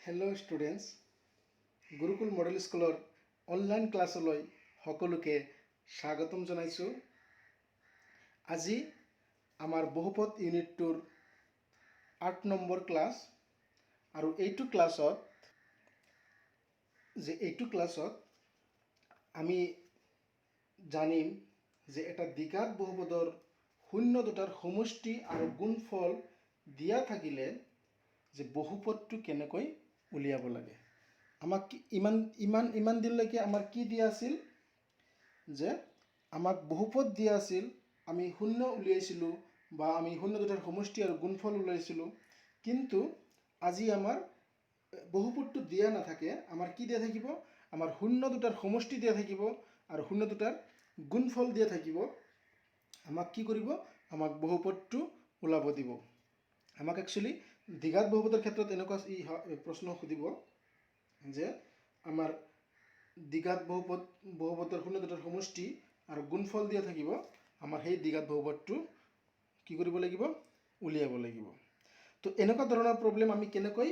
Hello' students, gurukul model স্কুলৰ online ক্লাছলৈ সকলোকে স্বাগতম জনাইছোঁ। আজি আমাৰ বহুপদ ইউনিটটোৰ 8 নম্বৰ ক্লাছ, আৰু এইটো ক্লাছত আমি জানিম যে এটা দ্বিঘাত বহুপদৰ শূন্য দুটাৰ সমষ্টি আৰু গুণফল দিয়া থাকিলে যে বহুপদটো কেনেকৈ উলিয়াব লাগে। আমাক ইমান দিনলৈকে আমাৰ কি দিয়া আছিল যে আমাক বহুপদ দিয়া আছিল, আমি শূন্য উলিয়াইছিলোঁ বা আমি শূন্য দুটাৰ সমষ্টি আৰু গুণফল উলিয়াইছিলোঁ। কিন্তু আজি আমাৰ বহুপদটো দিয়া নাথাকে, আমাৰ কি দিয়া থাকিব, আমাৰ শূন্য দুটাৰ সমষ্টি দিয়া থাকিব আৰু শূন্য দুটাৰ গুণফল দিয়া থাকিব। আমাক কি কৰিব, আমাক বহুপদটো ওলাব দিব। আমাক একচুৱেলি দ্বিঘাত বহুপদৰ ক্ষেত্ৰত এনেকুৱা প্ৰশ্ন সুধিব যে আমাৰ দ্বিঘাত বহুপদৰ শূন্য দুটাৰ সমষ্টি আৰু গুণফল দিয়া থাকিব। আমাৰ সেই দ্বিঘাত বহুপদটো কি কৰিব লাগিব, উলিয়াব লাগিব। তো এনেকুৱা ধৰণৰ প্ৰব্লেম আমি কেনেকৈ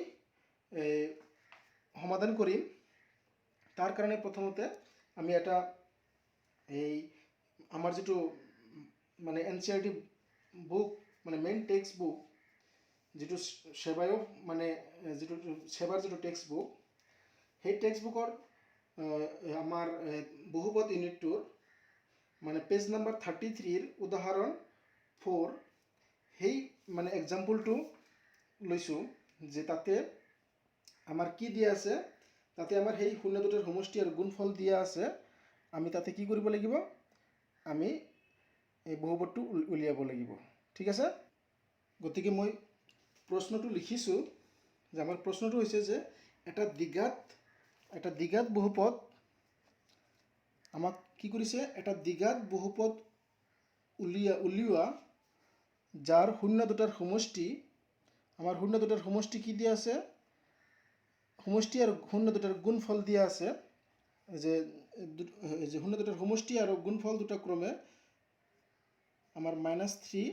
সমাধান কৰিম, তাৰ কাৰণে প্ৰথমতে আমি এটা আমাৰ যিটো মানে NCERT বুক, মানে মেইন টেক্সট বুক, যিটো সেৱাৰ যিটো টেক্সট বুক, সেই টেক্সট বুকৰ আমাৰ বহুপদ ইউনিটটোৰ মানে পেজ নাম্বাৰ 33 উদাহৰণ 4 সেই মানে এক্সাম্পলটো লৈছোঁ। যে তাতে আমাৰ কি দিয়া আছে, তাতে আমাৰ সেই শূন্য দুটাৰ সমষ্টি আৰু গুণফল দিয়া আছে। আমি তাতে কি কৰিব লাগিব, আমি এই বহুপদটো উলিয়াব লাগিব। ঠিক আছে, গতিকে মই প্ৰশ্নটো লিখিছোঁ যে আমাৰ প্ৰশ্নটো হৈছে যে এটা দ্বিঘাত বহুপদ আমাক কি কৰিছে, এটা দ্বিঘাত বহুপদ উলিওৱা যাৰ শূন্য দুটাৰ সমষ্টি, আমাৰ শূন্য দুটাৰ সমষ্টি কি দিয়া আছে, সমষ্টি আৰু শূন্য দুটাৰ গুণফল দিয়া আছে। যে শূন্য দুটাৰ সমষ্টি আৰু গুণফল দুটা ক্ৰমে আমাৰ -3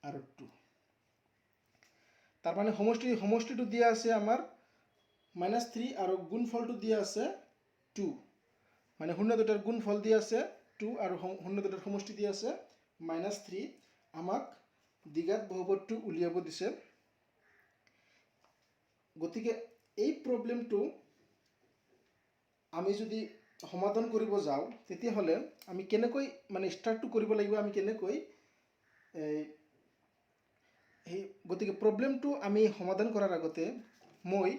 আৰু 2। তাৰমানে সমষ্টিটো দিয়া আছে আমাৰ -3 আৰু গুণফলটো দিয়া আছে 2। মানে শূন্য দুটাৰ গুণফল দিয়া আছে 2 আৰু শূন্য দুটাৰ সমষ্টি দিয়া আছে -3। আমাক দ্বিঘাত বহুপদটো উলিয়াব দিছে। গতিকে এই প্ৰব্লেমটো আমি যদি সমাধান কৰিব যাওঁ, তেতিয়াহ'লে আমি কেনেকৈ মানে ষ্টাৰ্টটো কৰিব লাগিব, আমি কেনেকৈ গতিকে প্ৰব্লেমটো আমি সমাধান কৰাৰ আগতে মই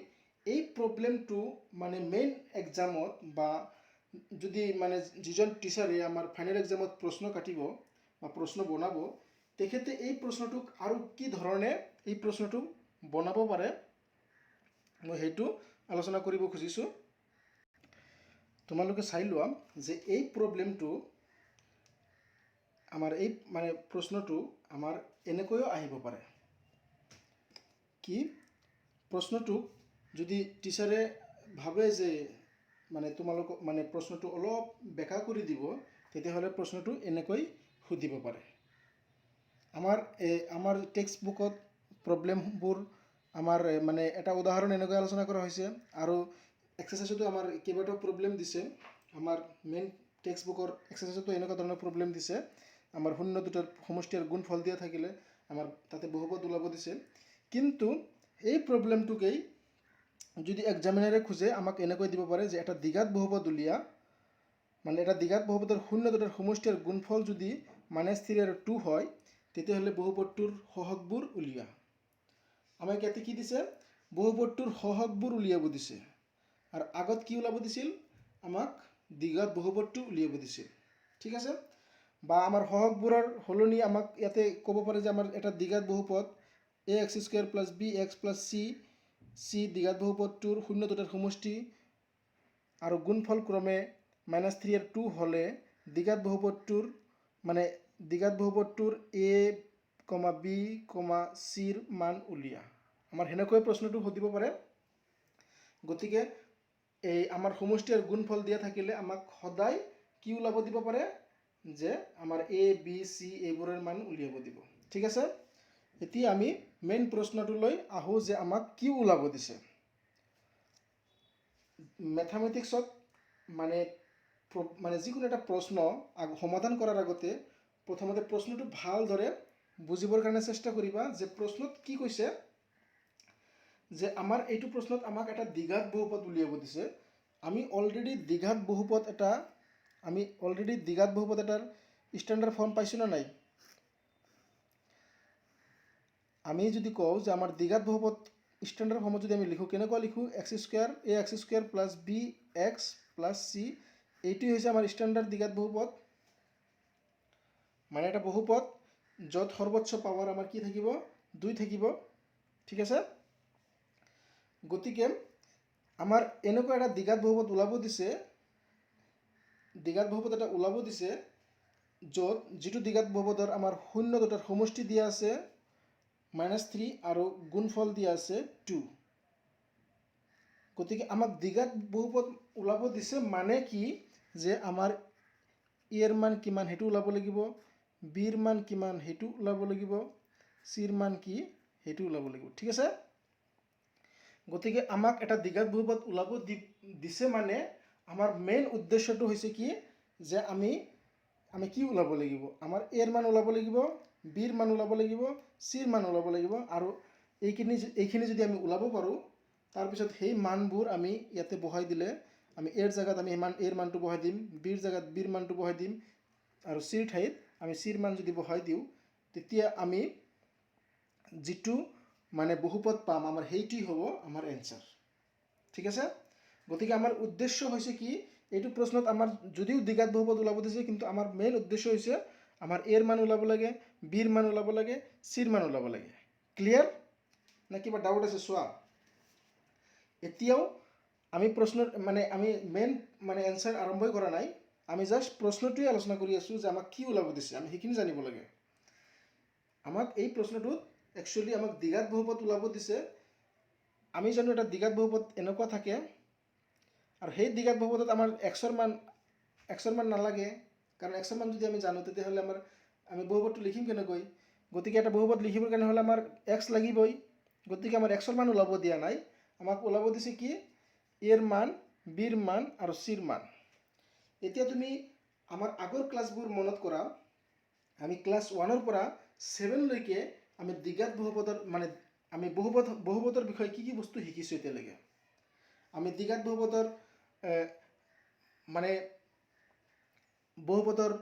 এই প্ৰব্লেমটো মানে মেইন এক্সামত বা যদি মানে যিজন টিচাৰে আমাৰ ফাইনেল এক্সামত প্ৰশ্ন কাটিব বা প্ৰশ্ন বনাব, তেখেতে এই প্ৰশ্নটোক আৰু কি ধৰণে এই প্ৰশ্নটো বনাব পাৰে, মই সেইটো আলোচনা কৰিব খুজিছোঁ। তোমালোকে চাই লোৱা যে এই প্ৰব্লেমটো আমাৰ এই মানে প্ৰশ্নটো আমাৰ এনেকৈও আহিব পাৰে। কি প্ৰশ্নটোক যদি টিচাৰে ভাবে যে মানে তোমালোকক মানে প্ৰশ্নটো অলপ বেকা কৰি দিব, তেতিয়াহ'লে প্ৰশ্নটো এনেকৈ সুধিব পাৰে। আমাৰ টেক্সট বুকত প্ৰব্লেমবোৰ আমাৰ মানে এটা উদাহৰণ এনেকৈ আলোচনা কৰা হৈছে, আৰু এক্সাৰচাইজতো আমাৰ কেইবাটাও প্ৰব্লেম দিছে। আমাৰ মেইন টেক্সট বুকৰ এক্সাৰচাইজতো এনেকুৱা ধৰণৰ প্ৰব্লেম দিছে। আমাৰ শূন্য দুটাৰ সমষ্টি আৰু গুণফল দিয়া থাকিলে আমাৰ তাতে বহুপদ ওলাব দিছে। কিন্তু এই প্ৰব্লেমটোকেই যদি এক্সামিনাৰে খোজে, আমাক এনেকৈ দিব পাৰে যে এটা দ্বিঘাত বহুপদ উলিয়া, মানে এটা দ্বিঘাত বহুপদৰ শূন্য দুটাৰ সমষ্টি আৰু গুণফল যদি -3 আৰু 2 হয়, তেতিয়াহ'লে বহুপদটোৰ সহগবোৰ উলিয়া। আমাক ইয়াতে কি দিছে, বহুপদটোৰ সহগবোৰ উলিয়াব দিছে, আৰু আগত কি ওলাব দিছিল, আমাক দ্বিঘাত বহুপদটো উলিয়াব দিছিল। ঠিক আছে, বা আমাৰ সহগবোৰৰ সলনি আমাক ইয়াতে ক'ব পাৰে যে আমাৰ এটা দ্বিঘাত বহুপদ ax² + bx + c দ্বিঘাত বহুপদটোৰ শূন্য দুটাৰ সমষ্টি আৰু গুণফল ক্ৰমে -3 আৰু 2 হ'লে দ্বিঘাত বহুপদটোৰ a, b, c ৰ মান উলিয়া। আমাৰ সেনেকৈ প্ৰশ্নটো সুধিব পাৰে। গতিকে এই আমাৰ সমষ্টি আৰু গুণফল দিয়া থাকিলে আমাক সদায় কি ওলাব দিব পাৰে, যে আমাৰ a, b, c এইবোৰৰ মান উলিয়াব দিব। ঠিক আছে, এতিয়া আমি মেইন প্ৰশ্নটোলৈ আহোঁ যে আমাক কি ওলাব দিছে। মেথামেটিক্সত মানে মানে যিকোনো এটা প্ৰশ্ন সমাধান কৰাৰ আগতে প্ৰথমতে প্ৰশ্নটো ভালদৰে বুজিবৰ কাৰণে চেষ্টা কৰিবা যে প্ৰশ্নত কি কৈছে। যে আমাৰ এইটো প্ৰশ্নত আমাক এটা দ্বিঘাত বহুপদ উলিয়াব দিছে। আমি অলৰেডি দ্বিঘাত বহুপদ এটাৰ ষ্টেণ্ডাৰ্ড ফৰ্ম পাইছোঁ না নাই? আমি যদি কওঁ যে আমাৰ দ্বিঘাত বহুপদ ষ্টেণ্ডাৰ্ড ফৰ্মত যদি আমি লিখোঁ, কেনেকুৱা লিখোঁ? X square plus b x plus c, এইটোৱে হৈছে আমাৰ ষ্টেণ্ডাৰ্ড দ্বিঘাত বহুপদ। মানে এটা বহুপদ য'ত সৰ্বোচ্চ পাৱাৰ আমাৰ কি থাকিব? 2 থাকিব। ঠিক আছে? গতিকে আমাৰ এনেকুৱা এটা দ্বিঘাত বহুপদ ওলাব দিছে য'ত যিটো দ্বিঘাত বহুপদৰ আমাৰ 0 দুটাৰ সমষ্টি দিয়া আছে -3 আৰু গুণফল দিয়া আছে 2। গতিকে আমাক দ্বিঘাত বহুপদ ওলাব দিছে মানে কি? যে আমাৰ এৰ মান কিমান সেইটো ওলাব লাগিব, বিৰ মান কিমান সেইটো ওলাব লাগিব, চিৰ মান কি সেইটো ওলাব লাগিব। ঠিক আছে? গতিকে আমাক এটা দ্বিঘাত বহুপদ ওলাব দিছে মানে আমাৰ মেইন উদ্দেশ্যটো হৈছে কি? যে আমি কি ওলাব লাগিব? আমাৰ এৰ মান ওলাব লাগিব, বিৰ মান ওলাব লাগিব, চিৰ মান ওলাব লাগিব। আৰু এইখিনি যদি আমি ওলাব পাৰোঁ, তাৰপিছত সেই মানবোৰ আমি ইয়াতে বহাই দিলে, আমি এৰ জেগাত আমি এৰ মানটো বহাই দিম, বিৰ জেগাত বিৰ মানটো বহাই দিম, আৰু চিৰ ঠাইত আমি চিৰ মান যদি বহাই দিওঁ, তেতিয়া আমি যিটো মানে বহুপদ পাম, আমাৰ সেইটোৱেই হ'ব আমাৰ এনচাৰ। ঠিক আছে? গতিকে আমাৰ উদ্দেশ্য হৈছে কি? এইটো প্ৰশ্নত আমাৰ যদিও দ্বিঘাত বহুপদ ওলাব দিছে, কিন্তু আমাৰ মেইন উদ্দেশ্য হৈছে আমাৰ এৰ মান ওলাব লাগে, বিৰ মান ওলাব লাগে, চিৰ মান ওলাব লাগে। ক্লিয়াৰ? নে কিবা ডাউট আছে? চোৱা, এতিয়াও আমি আমি মেইন এনচাৰ আৰম্ভই কৰা নাই। আমি জাষ্ট প্ৰশ্নটোৱে আলোচনা কৰি আছোঁ যে আমাক কি ওলাব দিছে, আমি সেইখিনি জানিব লাগে। আমাক এই প্ৰশ্নটোত একচুৱেলি আমাক দ্বিঘাত বহুপদ ওলাব দিছে। আমি জানো এটা দ্বিঘাত বহুপদ এনেকুৱা থাকে, আৰু সেই দ্বিঘাত বহুপদত আমাৰ এক্সৰ মান নালাগে। কাৰণ এক্সৰ মান যদি আমি জানো, তেতিয়াহ'লে আমি বহুপদটো লিখিম কেনেকৈ? গতিকে এটা বহুপদ লিখিবৰ কাৰণে হ'লে আমাৰ এক্স লাগিবই। গতিকে আমাৰ এক্সৰ মান ওলাব দিয়া নাই, আমাক ওলাব দিছে কি? এৰ মান, বিৰ মান আৰু চিৰ মান। এতিয়া তুমি আমাৰ আগৰ ক্লাছবোৰ মনত কৰা। আমি ক্লাছ 1ৰ পৰা 7লৈকে আমি দ্বিঘাত বহুপদৰ আমি বহুপদৰ বিষয়ে কি বস্তু শিকিছোঁ এতিয়ালৈকে? আমি দ্বিঘাত বহুপদৰ বহুপদৰ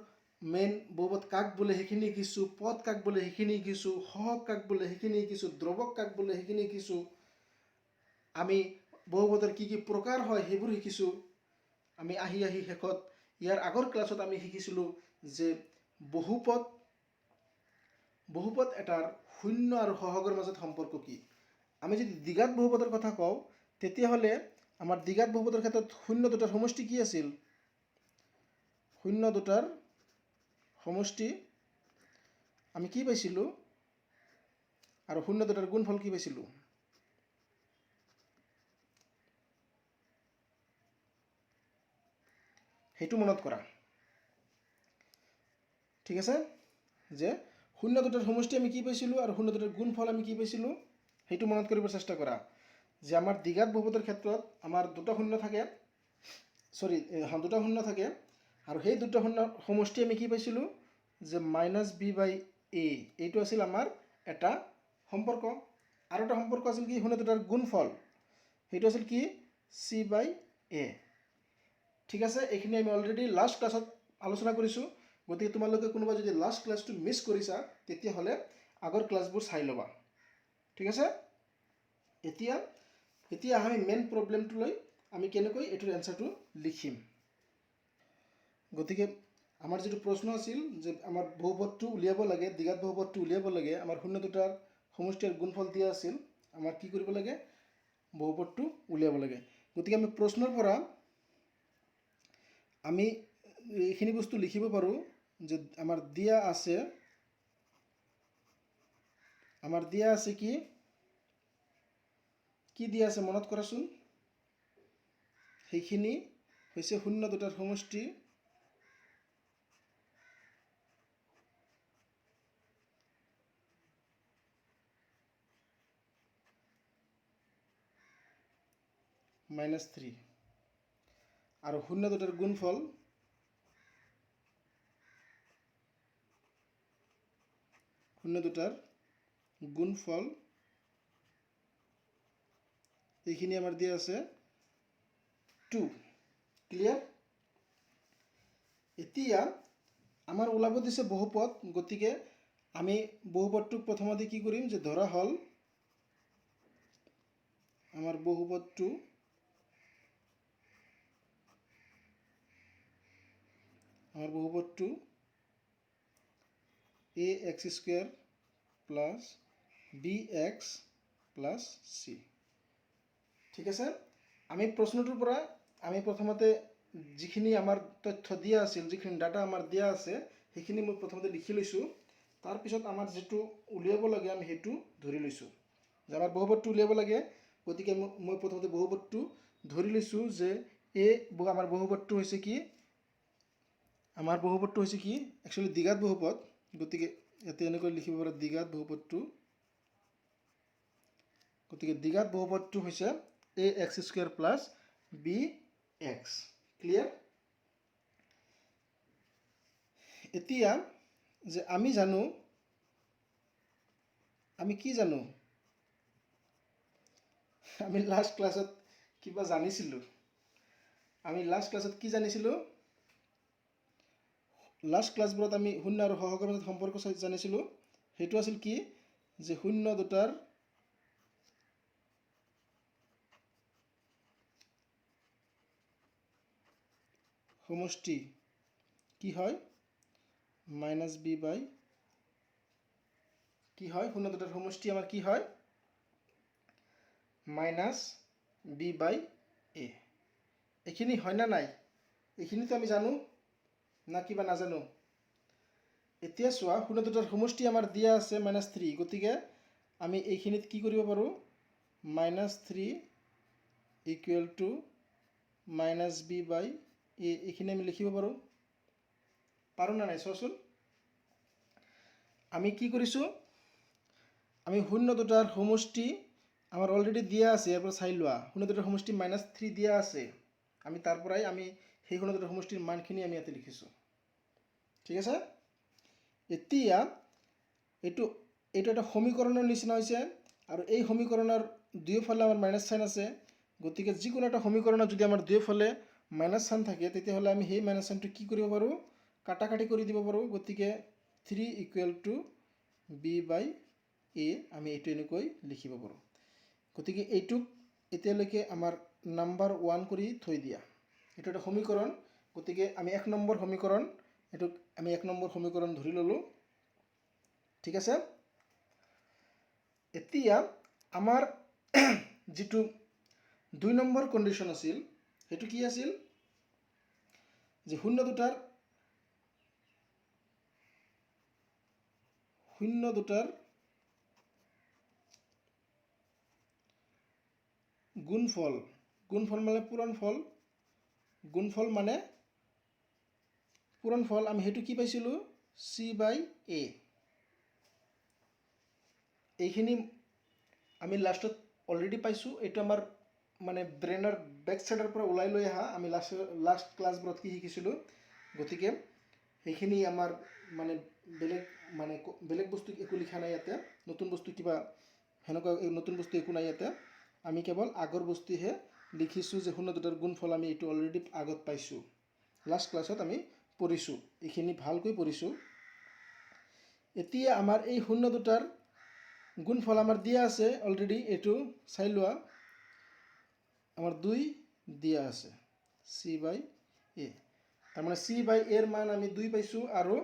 মেইন বহুপদ কাক বোলে সেইখিনি শিকিছোঁ, পদ কাক বোলে সেইখিনি শিকিছোঁ, সহগ কাক বোলে সেইখিনি শিকিছোঁ, দ্ৰৱক কাক বোলে সেইখিনি শিকিছোঁ। আমি বহুপদৰ কি কি প্ৰকাৰ হয় সেইবোৰ শিকিছোঁ। আমি আহি শেষত ইয়াৰ আগৰ ক্লাছত আমি শিকিছিলোঁ যে বহুপদ এটাৰ শূন্য আৰু সহগৰ মাজত সম্পৰ্ক কি। আমি যদি দ্বিঘাত বহুপদৰ কথা কওঁ, তেতিয়াহ'লে আমাৰ দ্বিঘাত বহুপদৰ ক্ষেত্ৰত 0 দুটাৰ সমষ্টি কি আছিল? 0 দুটাৰ সমষ্টি আমি কি পাইছিলোঁ? আৰু 0 দুটাৰ গুণফল কি পাইছিলোঁ? সেইটো মনত কৰা। ঠিক আছে? যে 0 দুটাৰ সমষ্টি আমি কি পাইছিলোঁ আৰু 0 দুটাৰ গুণফল আমি কি পাইছিলোঁ, সেইটো মনত কৰিব চেষ্টা কৰা। যে আমাৰ দ্বিঘাত বহুপদৰ ক্ষেত্ৰত আমাৰ দুটা শূন্য থাকে, আৰু সেই দুটা শূন্যৰ সমষ্টি আমি কি পাইছিলোঁ? যে -b/a, এইটো আছিল আমাৰ এটা সম্পৰ্ক। আৰু এটা সম্পৰ্ক আছিল কি? 0 দুটাৰ গুণফল, সেইটো আছিল কি? c/a। ঠিক আছে? এইখিনি আমি অলৰেডি লাষ্ট ক্লাছত আলোচনা কৰিছোঁ। গতিকে তোমালোকে কোনোবা যদি লাষ্ট ক্লাছটো মিছ কৰিছা, তেতিয়াহ'লে আগৰ ক্লাছবোৰ চাই ল'বা। ঠিক আছে? এতিয়া আমি মেইন প্ৰব্লেমটোলৈ আমি কেনেকৈ এইটোৰ এনচাৰটো লিখিম। গতিকে আমাৰ যিটো প্ৰশ্ন আছিল যে আমাৰ বহুপদটো উলিয়াব লাগে, দ্বিঘাত বহুপদটো উলিয়াব লাগে, আমাৰ 0 দুটাৰ সমষ্টি আৰু গুণফল দিয়া আছিল। আমাৰ কি কৰিব লাগে? বহুপদটো উলিয়াব লাগে। গতিকে আমি প্ৰশ্নৰ পৰা আমি এইখিনি বস্তু লিখিব পাৰোঁ যে আমাৰ দিয়া আছে কি? কি দিয়া আছে মনত কৰাচোন? সেইখিনি হৈছে 0 দুটাৰ সমষ্টি -3। আৰু শূন্য দুটাৰ গুণফল এইখিনি আমাৰ দিয়া আছে 2 ক্লিয়াৰ এতিয়া আমাৰ ওলাব দিছে বহুপদ গতিকে আমি বহুপদটোক প্ৰথমতে কি কৰিম যে ধৰা হল আমাৰ বহুপদটো ax square plus bx plus c ঠিক আছে আমি প্ৰশ্নটোৰ পৰা আমি প্ৰথমতে যিখিনি আমাৰ তথ্য দিয়া আছিল যিখিনি ডাটা আমাৰ দিয়া আছে সেইখিনি মই প্ৰথমতে লিখি লৈছো তাৰ পিছত আমাৰ যেটো উলিয়াব লাগে আমি হেতু ধৰি লৈছো যে আমাৰ বহুপদটো উলিয়াব লাগে গতিকে মই প্ৰথমতে বহুপদটো ধৰি লৈছো যে আমাৰ বহুপদটো হৈছে কি একচুয়ালি দ্বিঘাত বহুপদ গতিকে এতে এনেকৈ লিখিব পাৰা দ্বিঘাত বহুপদটো গতিকে দ্বিঘাত বহুপদটো হৈছে ax square plus bx clear এতিয়া যে আমি জানো আমি কি জানো আমি লাস্ট ক্লাছত কিবা জানিছিলো লাস্ট ক্লাছবোৰত আমি শূন্য আৰু সহগৰ মাজত সম্পৰ্ক জানিছিলো হেতু আছিল কি যে শূন্য দুটাৰ সমষ্টি কি হয় মাইনাস b বাই কি হয় শূন্য দুটাৰ সমষ্টি আমাৰ কি হয় মাইনাস b বাই a এইখিনি হয় না নাই এইখিনিতো আমি জানো না কিবা নাজানো এতিয়া চোৱা শূন্য দুটাৰ সমষ্টি আমাৰ দিয়া আছে -3 গতিকে আমি এইখিনিত কি কৰিব পাৰো -3 equal to -b by a এইখিনি আমি লিখিব পাৰো না নাই চোৱাচোন আমি কি কৰিছো আমি শূন্য দুটাৰ সমষ্টি আমাৰ অলৰেডি দিয়া আছে ইয়াৰ পৰা চাই লোৱা শূন্য দুটাৰ সমষ্টি -3 দিয়া আছে আমি তাৰ পৰাই আমি সেই শূন্য দুটাৰ সমষ্টিৰ মানখিনি আমি ইয়াতে লিখিছো ঠিক আছে এতিয়া এইটো এটা সমীকৰণৰ নিচিনা হৈছে আৰু এই সমীকৰণৰ দুয়োফালে আমাৰ মাইনাস সাইন আছে গতিকে যিকোনো এটা সমীকৰণত যদি আমাৰ দুয়োফালে মাইনাস সাইন থাকে তেতিয়াহলে আমি সেই মাইনাস সাইনটো কি কৰিব পাৰো কাটাকাটি কৰি দিব পাৰো গতিকে 3 equal to b by a আমি এইটো এনেকৈ লিখিব পাৰো গতিকে এইটো এতিয়ালৈকে আমাৰ নাম্বাৰ 1 কৰি থৈ দিয়া এইটো এটা সমীকৰণ গতিকে আমি 1 নম্বৰ সমীকৰণ এটো আমি 1 নম্বৰ সমীকৰণ ধৰি ললো ঠিক আছে এতিয়া আমাৰ যেটো 2 নম্বৰ কন্ডিশন আছিল হেতু কি আছিল যে শূন্য দুটাৰ গুণফল মানে পূৰণফল আমি হেতু কি পাইছিলো c বাই a এইখিনি আমি লাষ্টত অলৰেডি পাইছো এটো আমাৰ মানে ব্ৰেইনৰ বেক সাইডৰ পৰা ওলাই লৈ আহা আমি লাষ্ট ক্লাছবোৰত কি শিকিছিলো গতিকে এইখিনি আমাৰ মানে বেলেগ বস্তু একো লিখা নাই ইয়াতে নতুন বস্তু কিবা হেনকা নতুন বস্তু একো নাই ইয়াতে আমি কেৱল আগৰ বস্তুহে লিখিছো যে শূন্য দুটাৰ গুণফল আমি এটো অলৰেডি আগত পাইছো লাষ্ট ক্লাছত আমি পঢ়িছো এইখিনি ভালকৈ পঢ়িছো এতিয়া আমাৰ এই শূন্য দুটাৰ গুণফল আমাৰ দিয়া আছে অলৰেডি এটো চাই লোৱা আমাৰ 2 দিয়া আছে c বাই a তাৰ মানে c বাই a এৰ মান আমি 2 পাইছো আৰু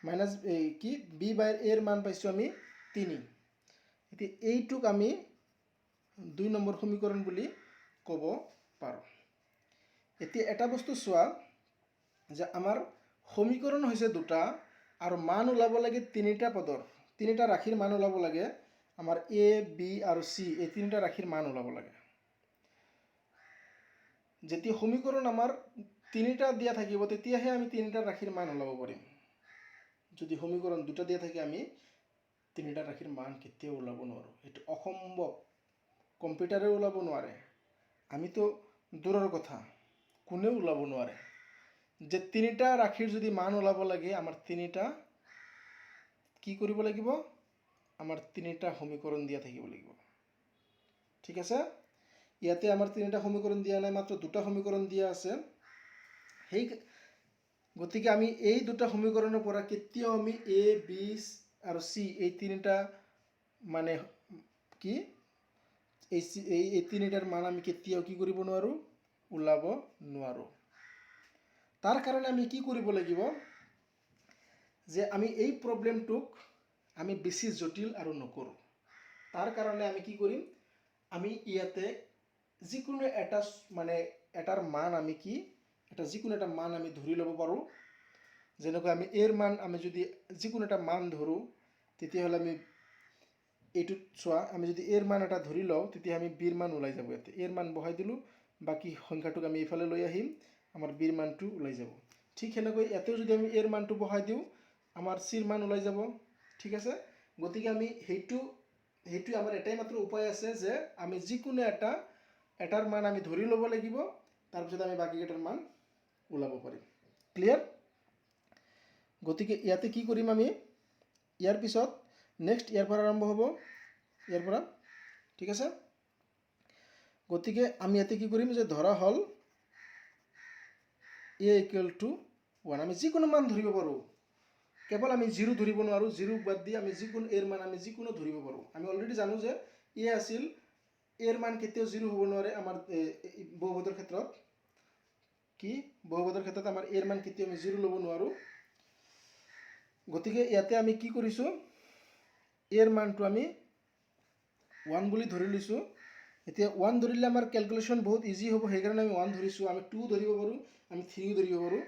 মাইনাস কি b বাই a এৰ মান পাইছো আমি 3 এতি এইটুক আমি 2 নম্বৰ সমীকৰণ বুলি ক'ব পাৰো এতিয়া এটা বস্তু চোৱা যে আমাৰ সমীকৰণ হৈছে দুটা আৰু মান ওলাব লাগে তিনিটা পদৰ তিনিটা ৰাশিৰ মান ওলাব লাগে আমাৰ a b আৰু c এই তিনিটা ৰাশিৰ মান ওলাব লাগে যেতিয়া সমীকৰণ আমাৰ তিনিটা দিয়া থাকিব তেতিয়াহে আমি তিনিটা ৰাশিৰ মান ওলাব পাৰিম যদি সমীকৰণ দুটা দিয়া থাকে আমি তিনিটা ৰাশিৰ মান কেতিয়াও ওলাব নোৱাৰো এটো অসম্ভৱ কম্পিউটাৰে ওলাব নোৱাৰে আমিতো দূৰৰ কথা কোনেও ওলাব নোৱাৰে যে তিনিটা ৰাশিৰ যদি মান ওলাব লাগে আমাৰ তিনিটা কি কৰিব লাগিব আমাৰ তিনিটা সমীকৰণ দিয়া থাকিব লাগিব ঠিক আছে ইয়াতে আমাৰ তিনিটা সমীকৰণ দিয়া নাই মাত্ৰ দুটা সমীকৰণ দিয়া আছে সেই গতিকে আমি এই দুটা সমীকৰণৰ পৰা কেতিয়াও আমি a b আৰু c এই তিনিটা মানে কি এই তিনিটাৰ মান আমি কেতিয়াও কি কৰিব নোৱাৰো ওলাব নোৱাৰো তাৰ কাৰণে আমি কি কৰিব লাগিব যে আমি এই প্ৰবলেমটোক আমি বেছি জটিল আৰু নকৰো তাৰ কাৰণে আমি কি কৰিম আমি ইয়াতে যিকোনো এটা মানে এটাৰ মান আমি কি এটা যিকোনো এটা মান আমি ধৰি ল'ব পাৰো যেনেকৈ আমি এৰ মান আমি যদি যিকোনো এটা মান ধৰো তেতিয়া হলে আমি এইটো চোৱা আমি যদি এৰ মান এটা ধৰি লও তেতিয়া আমি বিৰ মান ওলাই যাব ইয়াতে এৰ মান বহাই দিলো বাকি সংখ্যাটোক আমি ইফালে লৈ আহিম আমাৰ বিৰ মানটো ওলাই যাব ঠিক হেনেকৈ ইয়াতেও যদি আমি এৰ মানটো বহাই দিও আমাৰ চিৰ মান ওলাই যাব ঠিক আছে গতিকে আমি হেইটো আমাৰ এটাই মাত্ৰ উপায় আছে যে আমি যিকোনো এটাৰ মান আমি ধৰি ল'ব লাগিব তাৰ পিছত আমি বাকি কেইটাৰ মান ওলাব পাৰিম ক্লিয়াৰ গতিকে ইয়াতে কি কৰিম আমি ইয়াৰ পিছত নেক্সট ইয়াৰ পৰা আৰম্ভ হ'ব ইয়াৰ পৰা ঠিক আছে গতিকে আমি ইয়াতে কি কৰিম যে ধৰা হল a = 1 আমি যিকোনো মান ধৰিব পাৰো কেৱল আমি 0 ধৰিব নোৱাৰো 0 বাদ দি আমি যিকোনো এৰ মান আমি যিকোনো ধৰিব পাৰো আমি অলৰেডি জানো যে a আছিল এৰ মান কেতিয়াও 0 হ'ব নোৱাৰে আমাৰ বহুপদৰ ক্ষেত্ৰত কি বহুপদৰ ক্ষেত্ৰত আমাৰ এৰ মান কেতিয়াও আমি 0 ল'ব নোৱাৰো গতিকে ইয়াতে আমি কি কৰিছো এৰ মানটো আমি 1 বুলি ধৰি লৈছো এতিয়া 1 ধৰিলে আমাৰ ক্যালকুলেশন বহুত ইজি হ'ব সেই কাৰণে আমি 1 ধৰিছো আমি 2 ধৰিব পাৰো আমি 3 ধৰিব পাৰো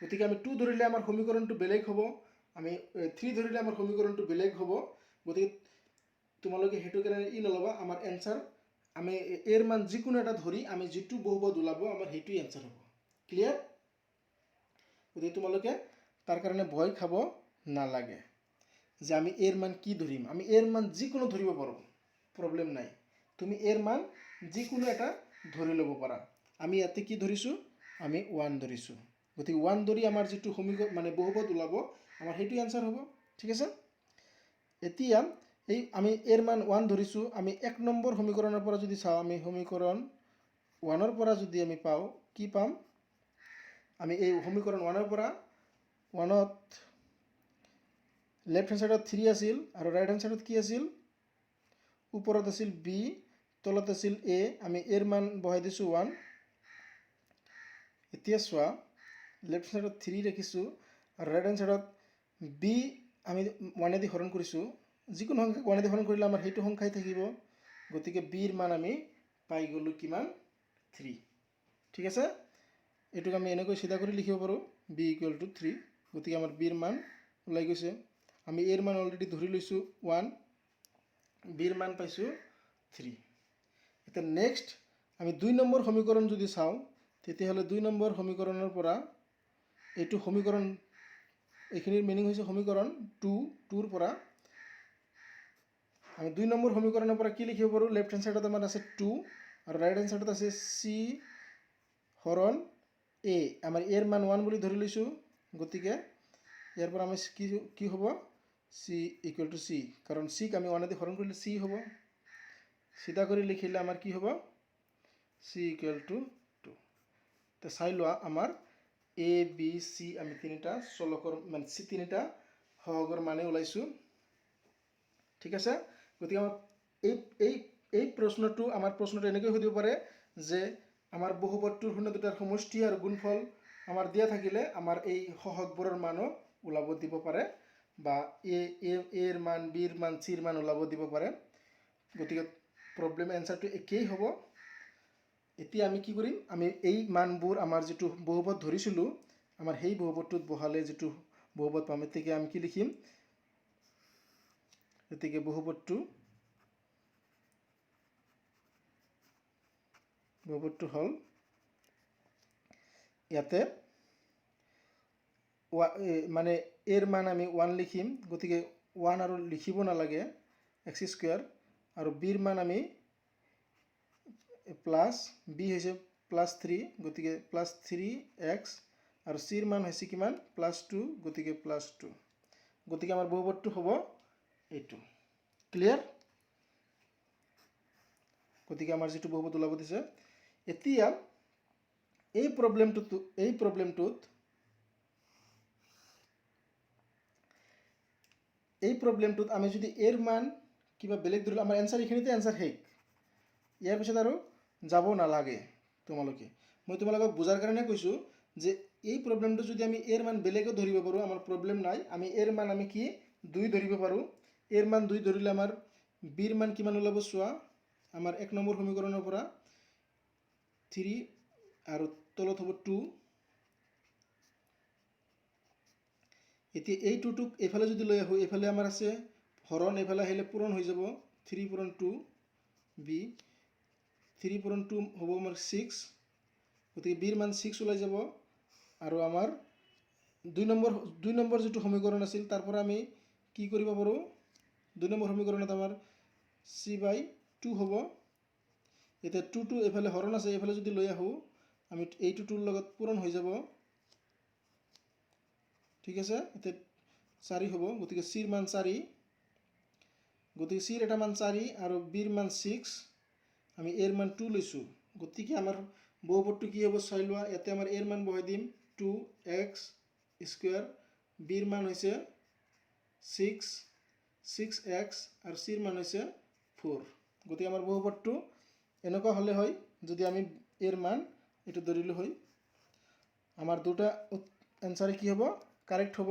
গতিকে আমি 2 ধৰিলে আমাৰ সমীকৰণটো বেলেগ হ'ব আমি 3 ধৰিলে আমাৰ সমীকৰণটো বেলেগ হ'ব গতিকে তোমালোকে হেতু কাৰণে ই নলবা আমাৰ এনসাৰ আমি এৰ মান যিকোনো এটা ধৰি আমি যেটো বহুপদ ওলাব আমাৰ হেতুই এনসাৰ হ'ব ক্লিয়াৰ গতিকে তোমালোকে তাৰ কাৰণে ভয় খাব নালাগে যে আমি এর মান কি ধরিম আমি এর মান যিকোনো ধরিব পারো প্রবলেম নাই তুমি এর মান যিকোনো এটা ধরি লব পারা আমি ইয়াতে কি ধরিছো আমি 1 ধরিছো গতি 1 ধরি আমার যেটো সমীকরণ মানে বহুপদ ওলাব আমার হেতু आंसर হ'ব ঠিক আছে এতিয়া এই আমি এর মান 1 ধরিছো আমি 1 নম্বৰ সমীকৰণৰ পৰা যদি চাও আমি সমীকৰণ 1 ৰ পৰা যদি আমি পাও কি পাম আমি এই সমীকৰণ 1 ৰ পৰা 1ত लेफ्ट हैंड साइड 3 আছিল আৰু ৰাইট हैंड साइड কি আছিল ওপৰত আছিল b তলত আছিল a আমি এৰ মান বহাই দিছো 1 এতিয়া সোয়া लेफ्ट साइड 3 ৰাখিছো আৰু ৰাইট हैंड साइड b আমি 1 দি হৰণ কৰিছো যিকোনো সংখ্যা 1 দি হৰণ কৰিলে আমাৰ হেতু সংখ্যাই থাকিব গতিকে b ৰ মান আমি পাই গলো কিমান 3 ঠিক আছে এটুক আমি এনেকৈ সিধা কৰি লিখিব পাৰো b = 3 গতিকে আমাৰ b ৰ মান ওলাই গৈছে আমি এর মান অলরেডি ধরি লইছো 1 বির মান পাইছো 3 এটা নেক্সট আমি 2 নম্বৰ সমীকৰণ যদি চাও তেতিয়া হলে 2 নম্বৰ সমীকৰণৰ পৰা এটো সমীকৰণ এখিনিৰ মিনিং হৈছে সমীকৰণ 2 ৰ পৰা আমি 2 নম্বৰ সমীকৰণৰ পৰা কি লিখিব পাৰো লেফট হ্যান্ড সাইডত আমাৰ আছে 2 আৰু ৰাইট হ্যান্ড সাইডত আছে c হৰণ a আমাৰ এৰ মান 1 বুলি ধৰি লৈছো গতিকে ইয়াৰ পৰা আমি কি হ'ব c = c কারণ c ক আমি 1 দিয়ে হরণ করলে c হবে সিধা করে লিখিলে আমার কি হবে c = 2 তো চাই লোৱা আমাৰ a b c আমি তিনিটা চলকৰ মানে c তিনিটা সহগৰ মানে ওলাইছো ঠিক আছে গতিকে আমাৰ এই প্ৰশ্নটো আমাৰ প্ৰশ্নটো এনেকৈ হৈ দিব পাৰে যে আমাৰ বহুপদটোৰ শূন্য দুটাৰ সমষ্টি আৰু গুণফল আমাৰ দিয়া থাকিলে আমাৰ এই সহগবোৰৰ মানো ওলাব দিব পাৰে বা এৰ মান বিৰ মান সিৰ মান ওলাব দিব পাৰে গতিকে প্ৰবলেম এনসাৰটো একেই হ'ব এতিয়া আমি কি কৰিম আমি এই মানবোৰ আমাৰ যেটো বহুপদ ধৰিছিলো আমাৰ সেই বহুপদটোত বহালে যেটো বহুপদ পাম এতিকে আমি কি লিখিম এতিকে বহুপদটো হল ইয়াতে মানে এর মান আমি 1 লিখিম গতিকে 1 আৰু লিখিব নালাগে x² আৰু b ৰ মান আমি প্লাস b হৈছে +3 গতিকে +3x আৰু c ৰ মান হৈছে কিমান +2 গতিকে +2 গতিকে আমাৰ বহুপদটো হ'ব এইটো ক্লিয়াৰ গতিকে আমাৰ যেটো বহুপদ ওলাব দিছে এতিয়া এই প্ৰবলেমটোত আমি যদি এৰ মান কিবা বেলেগ ধৰিলে আমাৰ এনসাৰ এখিনিতে এনসাৰ হেক ইয়াৰ পিছত আৰু যাব নালাগে তোমালোকে মই তোমালোকক বুজাৰ কাৰণে কৈছো যে এই প্ৰবলেমটো যদি আমি এৰ মান বেলেগো ধৰিব পাৰো আমাৰ প্ৰবলেম নাই আমি এৰ মান আমি কি 2 ধৰিব পাৰো এৰ মান 2 ধৰিলে আমাৰ b ৰ মান কিমান ওলাব চোৱা আমাৰ 1 নম্বৰ সমীকৰণৰ পৰা 3 আৰু তলত হ'ব 2 এতিয়া এই 2 টুক এফালে যদি লৈ আহো এফালে আমাৰ আছে হৰণ এফালে আহিলে পূৰণ হৈ যাব 3 পূৰণ 2 b 3 পূৰণ 2 হ'ব আমাৰ 6 গতিকে b ৰ মান 6 ওলাই যাব আৰু আমাৰ 2 নম্বৰ যেটো সমীকৰণ আছিল তাৰ পৰা আমি কি কৰিব পাৰো 2 নম্বৰ সমীকৰণত আমাৰ c/2 হ'ব এতিয়া 2 2 এফালে হৰণ আছে এফালে যদি লৈ আহো আমি এইটো 2 ৰ লগত পূৰণ হৈ যাব ঠিক আছে এতিয়া 4 হ'ব গতিকে c ৰ মান 4 গতিকে c ৰ এটা মান 4 আৰু b ৰ মান 6 আমি a ৰ মান 2 লৈছো গতিকে আমাৰ বহুপদটো কি হ'ব চাই লোৱা ইয়াতে আমাৰ a ৰ মান বহাই দিম 2x স্কয়াৰ b ৰ মান হৈছে 6x আৰু c ৰ মান হৈছে 4 গতিকে আমাৰ বহুপদটো এনেকুৱা হলে হয় যদি আমি a ৰ মান এটো ধৰিলো হয় আমাৰ দুটা आंसर কি হ'ব কাৰেক্ট হ'ব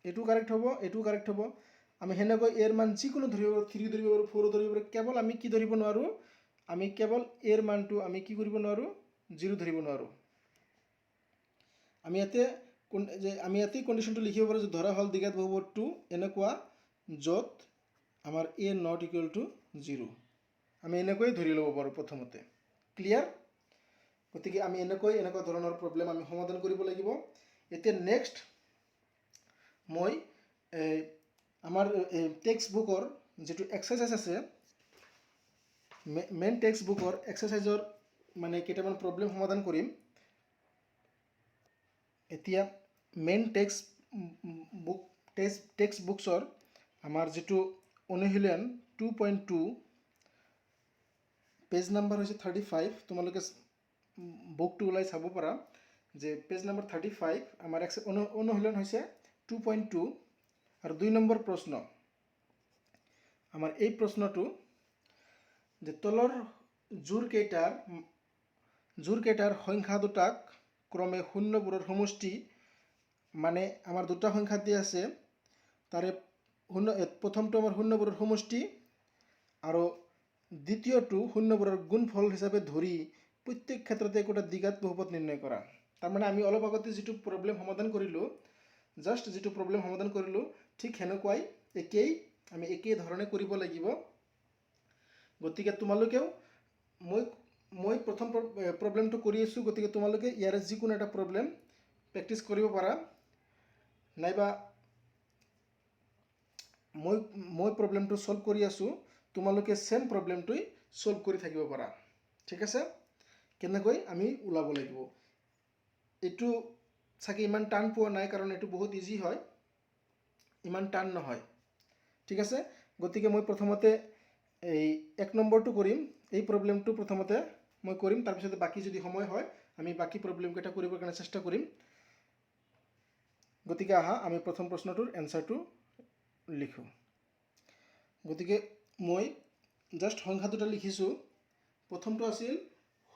এটু কাৰেক্ট হ'ব আমি হেনেকৈ a ৰ মান যিকোনো ধৰিব 3 ধৰিব পাৰো 4 ধৰিব পাৰো কেৱল আমি কি ধৰিব নোৱাৰো আমি কেৱল a ৰ মানটো আমি কি কৰিব নোৱাৰো 0 ধৰিব নোৱাৰো আমি ইয়াতে কন্ডিশনটো লিখিব পাৰো যে ধৰা হল দ্বিঘাত বহুপদটো এনেকুৱা যত আমাৰ a not equal to 0 আমি এনেকৈ ধৰি লব পাৰো প্ৰথমতে ক্লিয়াৰ গতিকে আমি এনেকুৱা ধৰণৰ প্ৰবলেম আমি সমাধান কৰিব লাগিব এতিয়া নেক্সট মই আমাৰ টেক্সট বুকৰ যেটো এক্সাৰসাইজ আছে মেন টেক্সট বুকৰ এক্সাৰসাইজৰ মানে কেইটামান প্ৰবলেম সমাধান কৰিম এতিয়া মেন টেক্সট বুকছৰ আমাৰ যেটো অনুশীলন 2.2 পেজ নাম্বাৰ হৈছে 35 তোমালোকে বুকটো ওলাই চাব পাৰা যে পেজ নাম্বাৰ 35 আমাৰ অনুশীলন হৈছে 2.2 আৰু 2 নম্বৰ প্ৰশ্ন আমাৰ এই প্ৰশ্নটো যে তলৰ জোৰ কেইটাৰ সংখ্যা দুটাক ক্ৰমে শূন্যবোৰৰ সমষ্টি মানে আমাৰ দুটা সংখ্যা দিয়া আছে তাৰে প্ৰথমটো আমাৰ শূন্যবোৰৰ সমষ্টি আৰু দ্বিতীয়টো শূন্যবোৰৰ গুণফল হিচাপে ধৰি প্ৰত্যেক ক্ষেত্ৰতে একটা দ্বিঘাত বহুপদ নিৰ্ণয় কৰা তাৰ মানে আমি অলপ আগতে যেটো প্ৰবলেম সমাধান কৰিলো জাস্ট যেটো প্ৰবলেম সমাধান কৰিলো ঠিক হেনকুৱাই আমি একেই ধৰণে কৰিব লাগিব গতিকে তোমালোকেও মই প্ৰথম প্ৰবলেমটো কৰি আছো গতিকে তোমালোকে ইয়াৰে যিকোনো এটা প্ৰবলেম প্ৰেক্টিস কৰিব পাৰা নাইবা মই প্ৰবলেমটো সলভ কৰি আছো তোমালোকে সেম প্ৰবলেমটোই সলভ কৰি থাকিব পাৰা ঠিক আছে কেনেকৈ আমি উলাব লাগিব এটো সাকি ইমান টান পোৱা নাই কাৰণ এটো বহুত ইজি হয় ইমান টান নহয় ঠিক আছে গতিকে মই প্ৰথমতে এই এক নম্বৰটো কৰিম এই প্ৰবলেমটো প্ৰথমতে মই কৰিম তাৰ পিছত বাকি যদি সময় হয় আমি বাকি প্ৰবলেম কেটা কৰিবৰ কাৰণে চেষ্টা কৰিম গতিকে আহা আমি প্ৰথম প্ৰশ্নটোৰ এনসাৰটো লিখো গতিকে মই জাস্ট সংখ্যা দুটা লিখিছো প্ৰথমটো আছিল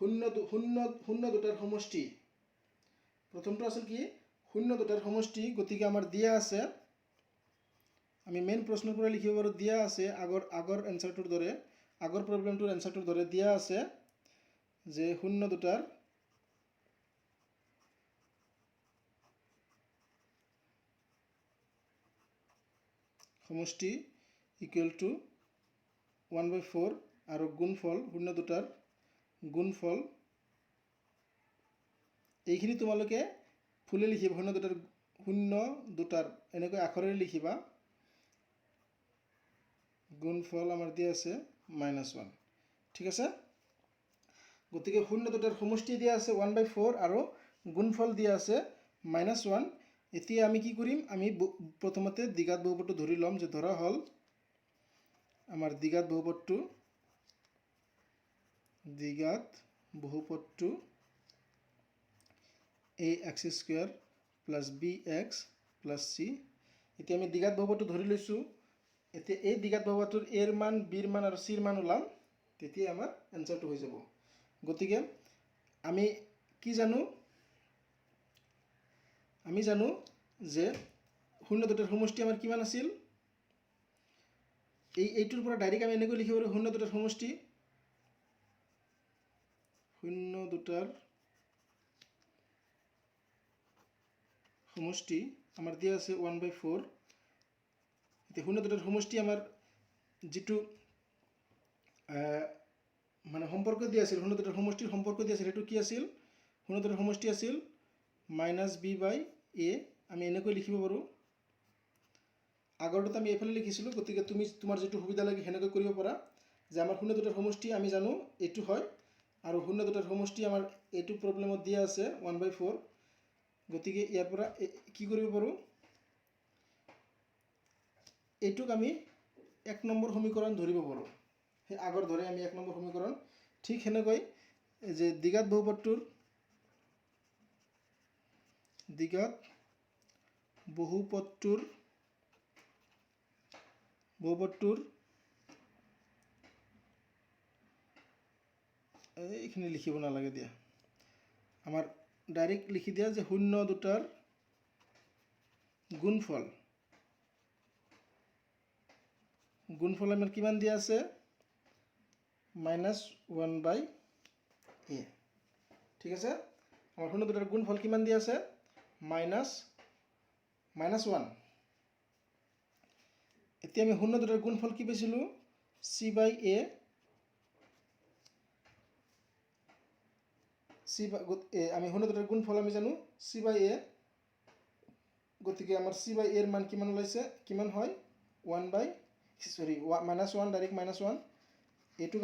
শূন্য দুটাৰ সমষ্টি প্ৰথমটো আছিল কি শূন্য দুটাৰ সমষ্টি গতিকে আমাৰ দিয়া আছে আমি মেইন প্ৰশ্নৰ পৰা লিখিব পাৰো দিয়া আছে আগৰ এনসাৰটোৰ দৰে আগৰ প্ৰবলেমটোৰ এনসাৰটোৰ দৰে দিয়া আছে যে শূন্য দুটাৰ সমষ্টি ইকুৱেল টু 1/4 আৰু গুণফল শূন্য দুটাৰ গুণফল এইখিনি তোমালোকে ফুলে লিখিবা শূন্য দুটাৰ এনেকৈ আখৰেৰে লিখিবা গুণফল আমাৰ দিয়া আছে -1 ঠিক আছে গতিকে শূন্য দুটাৰ সমষ্টি দিয়া আছে 1/4 আৰু গুণফল দিয়া আছে -1। এতিয়া আমি কি কৰিম, আমি প্ৰথমতে দ্বিঘাত বহুপদটো ধৰি ল'ম, যে ধৰা হ'ল আমাৰ দ্বিঘাত বহুপদটো ax square plus bx plus c। এতিয়া আমি দ্বিঘাত বহুপদটো ধৰি লৈছোঁ। এতিয়া এই দ্বিঘাত বহুপদটোৰ এৰ মান, বিৰ মান আৰু চিৰ মান ওলাম, তেতিয়া আমাৰ এনচাৰটো হৈ যাব। গতিকে আমি কি জানো, আমি জানো যে শূন্য দুটাৰ সমষ্টি আমাৰ কিমান আছিল। এইটোৰ পৰা ডাইৰেক্ট আমি এনেকৈ লিখিব পাৰোঁ, শূন্য দুটাৰ সমষ্টি, শূন্য দুটাৰ সমষ্টি আমাৰ দিয়া আছে 1/4। এতিয়া শূন্য দুটাৰ সমষ্টি আমাৰ যিটো মানে সম্পৰ্ক দিয়া আছিল, শূন্য দুটাৰ সমষ্টিৰ সম্পৰ্ক দিয়া আছিল, সেইটো কি আছিল, শূন্য দুটাৰ সমষ্টি আছিল -b/a। আমি এনেকৈ লিখিব পাৰোঁ। আগৰটোত আমি এইফালে লিখিছিলোঁ, গতিকে তুমি তোমাৰ যিটো সুবিধা লাগে সেনেকৈ কৰিব পাৰা। যে আমাৰ শূন্য দুটাৰ সমষ্টি আমি জানো এইটো হয়, আৰু শূন্য দুটাৰ সমষ্টি আমাৰ এইটো প্ৰব্লেমত দিয়া আছে 1/4। গতিকে ইয়াৰ পৰা কি কৰিব পাৰোঁ, এইটোক আমি 1 নম্বৰ সমীকৰণ ধৰিব পাৰোঁ। সেই আগৰ ধৰে আমি 1 নম্বৰ সমীকৰণ, ঠিক সেনেকৈ যে দ্বিঘাত বহুপদটোৰ এইখিনি লিখিব নালাগে দিয়া, আমাৰ ডাইৰেক্ট লিখি দিয়া যে শূন্য দুটাৰ গুণফল আমাৰ কিমান দিয়া আছে, -1/a। ঠিক আছে, আমাৰ শূন্য দুটাৰ গুণফল কিমান দিয়া আছে, -1। এতিয়া আমি শূন্য দুটাৰ গুণফল কি পাইছিলোঁ, c/a। আমি শূন্য দুটাৰ গুণফল আমি জানো c/a। গতিকে আমাৰ c/a ৰ মান কিমান ওলাইছে, কিমান হয়, -1, ডাইৰেক্ট -1। এইটোক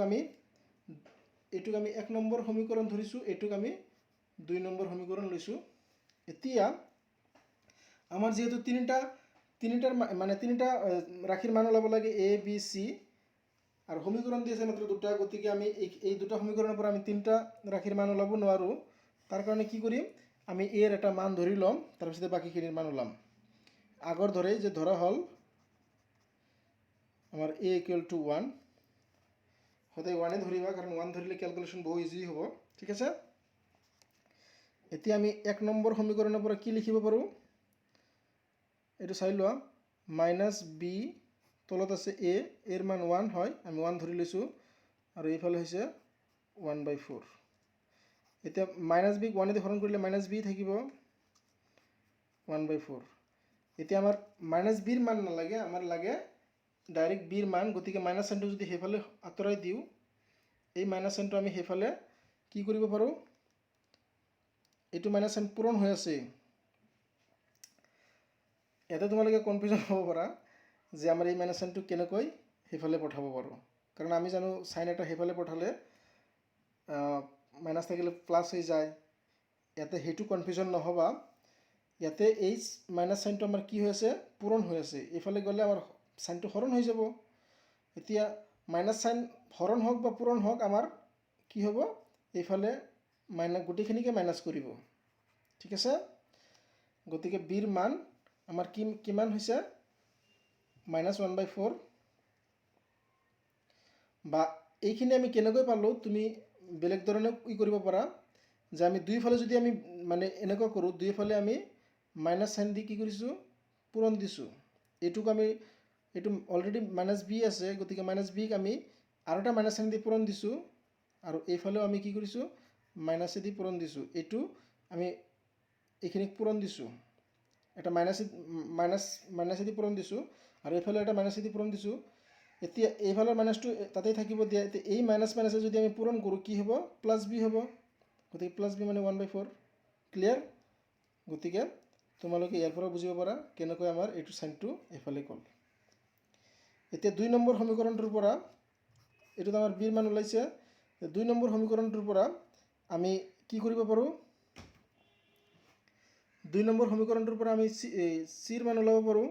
আমি 1 নম্বৰ সমীকৰণ ধৰিছোঁ, এইটোক আমি 2 নম্বৰ সমীকৰণ লৈছোঁ। এতিয়া আমাৰ যিহেতু তিনিটা ৰাশিৰ মান ওলাব লাগে, a b c, আৰু সমীকৰণ দি আছে মাত্ৰ দুটা। গতিকে আমি এই দুটা সমীকৰণৰ পৰা আমি তিনিটা ৰাশিৰ মান ওলাব নোৱাৰোঁ। তাৰ কাৰণে কি কৰিম, আমি এৰ এটা মান ধৰি ল'ম, তাৰপিছতে বাকীখিনিৰ মান ওলাম। আগৰ ধৰে যে ধৰা হ'ল আমাৰ a = 1, সদায় 1 ধৰিবা, কাৰণ 1 ধৰিলে কেলকুলেশ্যন বহু ইজি হ'ব। ঠিক আছে, এতিয়া আমি 1 নম্বৰ সমীকৰণৰ পৰা কি লিখিব পাৰোঁ, এইটো চাই লোৱা, -b, তলত আছে a, এৰ মান 1 হয়, আমি 1 ধৰি লৈছোঁ, আৰু এইফালে হৈছে 1/4। এতিয়া -b ক 1 দি হৰণ কৰিলে -b থাকিব 1/4। এতিয়া আমাৰ -bৰ মান নালাগে, আমাৰ লাগে ডাইৰেক্ট bৰ মান। গতিকে মাইনাছ চাইনটো যদি সেইফালে আঁতৰাই দিওঁ, এই মাইনাছ চাইনটো আমি সেইফালে কি কৰিব পাৰোঁ, এইটো মাইনাছ চাইন পূৰণ হৈ আছে। ইয়াতে তোমালোকে কনফিউজন হ'ব পাৰা যে আমাৰ এই মাইনাছ চাইনটো কেনেকৈ সেইফালে পঠাব পাৰোঁ, কাৰণ আমি জানো চাইন এটা সেইফালে পঠালে মাইনাছ থাকিলে প্লাছ হৈ যায়। ইয়াতে সেইটো কনফিউজন নহ'বা, ইয়াতে এই মাইনাছ চাইনটো আমাৰ কি হৈ আছে, পূৰণ হৈ আছে। এইফালে গ'লে আমাৰ চাইনটো হৰণ হৈ যাব। এতিয়া মাইনাছ চাইন হৰণ হওক বা পূৰণ হওক, আমাৰ কি হ'ব, এইফালে গোটেইখিনিকে মাইনাছ কৰিব। ঠিক আছে, গতিকে বিৰ মান আমাৰ কিমান হৈছে, -1/4। বা এইখিনি আমি কেনেকৈ পালোঁ, তুমি বেলেগ ধৰণে কৰিব পাৰা, যে আমি দুইফালে যদি আমি এনেকুৱা কৰোঁ, দুইফালে আমি মাইনাছ চাইন দি কি কৰিছোঁ, পূৰণ দিছোঁ। এইটো অলৰেডি -b আছে, গতিকে -bক আমি আৰু এটা মাইনাছ চাইন দি পূৰণ দিছোঁ, আৰু এইফালেও আমি কি কৰিছোঁ, মাইনাছে দি পূৰণ দিছোঁ। এইটো আমি এইখিনিক পূৰণ দিছোঁ, এটা মাইনাছে দি পূৰণ দিছোঁ, আৰু এইফালে এটা মাইনাছে দি পূৰণ দিছোঁ। এতিয়া এইফালৰ মাইনাছটো তাতেই থাকিব দিয়া। এতিয়া এই মাইনাছে যদি আমি পূৰণ কৰোঁ, কি হ'ব, +b হ'ব। গতিকে +b মানে 1/4। ক্লিয়াৰ? গতিকে তোমালোকে ইয়াৰ পৰা বুজিব পাৰা কেনেকৈ আমাৰ এইটো চাইনটো এইফালে গ'ল। এতিয়া 2 নম্বৰ সমীকৰণটোৰ পৰা এইটোত আমাৰ বিৰ মান ওলাইছে 2 নম্বৰ সমীকৰণটোৰ পৰা আমি কি কৰিব পাৰোঁ 2 নম্বৰ সমীকৰণটোৰ পৰা আমি চিৰ মান ওলাব পাৰোঁ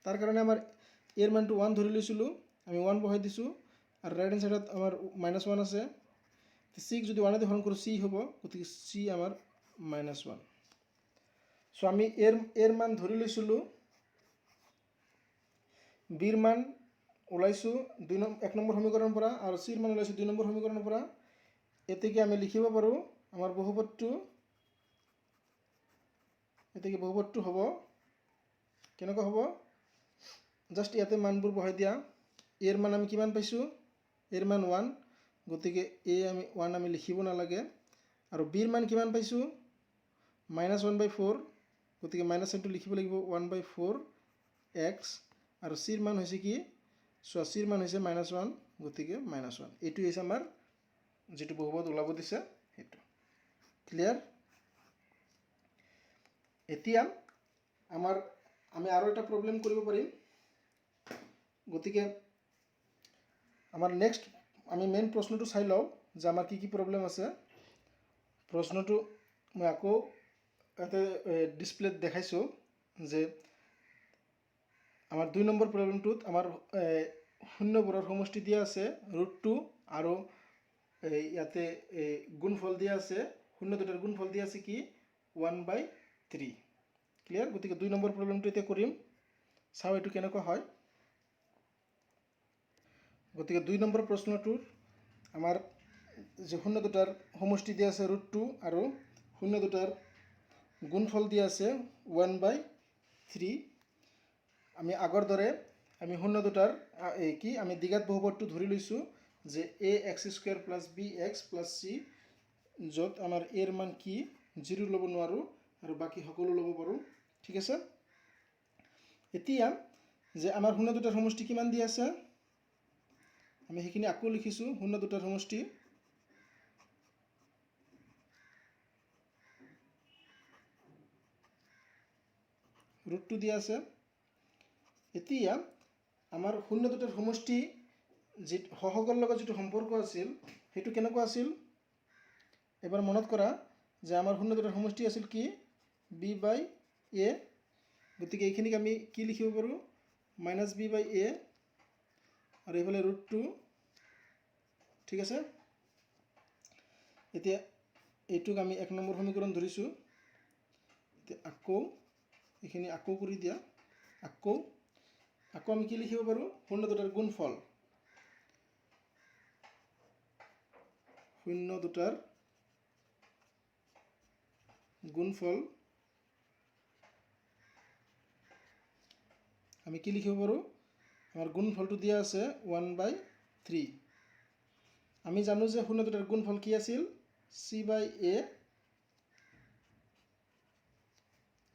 তাৰ কাৰণে আমাৰ এৰ মানটো 1 ধৰি লৈছিলোঁ আমি 1 বহাই দিছোঁ আৰু ৰাইট হ্যান্ড সাইডত আমাৰ -1 আছে 6 যদি 1 দি হৰণ কৰোঁ c হ'ব গতিকে c আমাৰ -1 সো আমি এৰ মান ধৰি লৈছিলোঁ বিৰ মান ওলাইছোঁ 1 নম্বৰ সমীকৰণৰ পৰা আৰু চিৰ মান ওলাইছোঁ 2 নম্বৰ সমীকৰণৰ পৰা এতেকে আমি লিখিব পাৰোঁ আমাৰ বহুপদটো এতেকে বহুপদটো হ'ব কেনেকৈ হ'ব জাস্ট ইয়াতে মানবোৰ বহাই দিয়া এৰ মান আমি কিমান পাইছোঁ এৰ মান 1 গতিকে আমি 1 আমি লিখিব নালাগে আৰু বিৰ মান কিমান পাইছোঁ -1/4 গতিকে মাইনাস চিনটো লিখিব লাগিব 1/4 x আৰু চিৰ মান হৈছে কি চিৰ মান হৈছে -1 গতিকে -1 এইটো হৈছে আমাৰ যেটো বহুপদ ওলাব দিছে সেইটো ক্লিয়াৰ এতিয়া আমি আৰু এটা প্ৰবলেম কৰিব পাৰিম গতিকে আমাৰ নেক্সট আমি মেইন প্ৰশ্নটো চাই লওঁ যে আমাৰ কি প্ৰবলেম আছে প্ৰশ্নটো মই আকৌ এটা ডিসপ্লেত দেখাইছোঁ যে আমাৰ 2 নম্বৰ প্ৰবলেমটোত আমাৰ শূন্যবোৰৰ সমষ্টি দিয়া আছে √2 আৰু ইয়াতে গুণফল দিয়া আছে শূন্য দুটাৰ গুণফল দিয়া আছে কি 1/3 ক্লিয়াৰ গতিকে 2 নম্বৰ প্ৰবলেমটো এতিয়া কৰিম চাও এটো কেনেকৈ হয় গতিকে 2 নম্বৰ প্ৰশ্নটোৰ আমাৰ যে শূন্য দুটাৰ সমষ্টি দিয়া আছে √2 আৰু শূন্য দুটাৰ গুণফল দিয়া আছে 1/3 আমি আগৰ দৰে আমি শূন্য দুটাৰ কি আমি দ্বিঘাত বহুপদটো ধৰি লৈছোঁ যে ax² + bx + c য'ত আমাৰ এৰ মান কি 0 ল'ব নোৱাৰো আৰু বাকি সকলো ল'ব পাৰো ঠিক আছে এতিয়া যে আমাৰ শূন্য দুটাৰ সমষ্টি কিমান দিয়া আছে আমি হেখিনি আকৌ লিখিছোঁ শূন্য দুটাৰ সমষ্টি √2 দিয়া আছে এতিয়া আমাৰ শূন্য দুটাৰ সমষ্টি যে সহগৰ লগত যেটো সম্পৰ্ক আছিল হেতু কেনেকুৱা আছিল এবাৰ মনত কৰা যে আমাৰ শূন্য দুটাৰ সমষ্টি আছিল কি b/a গতিকে এইখিনিক আমি কি লিখিব পাৰো -b/a আৰু এইফালে √2 ঠিক আছে এতিয়া এইটোক আমি 1 নম্বৰ সমীকৰণ ধৰিছো এতিয়া আকৌ এইখিনি আকৌ কৰি দিয়া আকৌ আমি কি লিখিব পাৰো শূন্য দুটাৰ গুণফল শূন্য দুটাৰ গুণফল আমি কি লিখিব পাৰো আমাৰ গুণফলটো দিয়া আছে 1/3 আমি জানো যে শূন্য দুটাৰ গুণফল কি আছিল c/a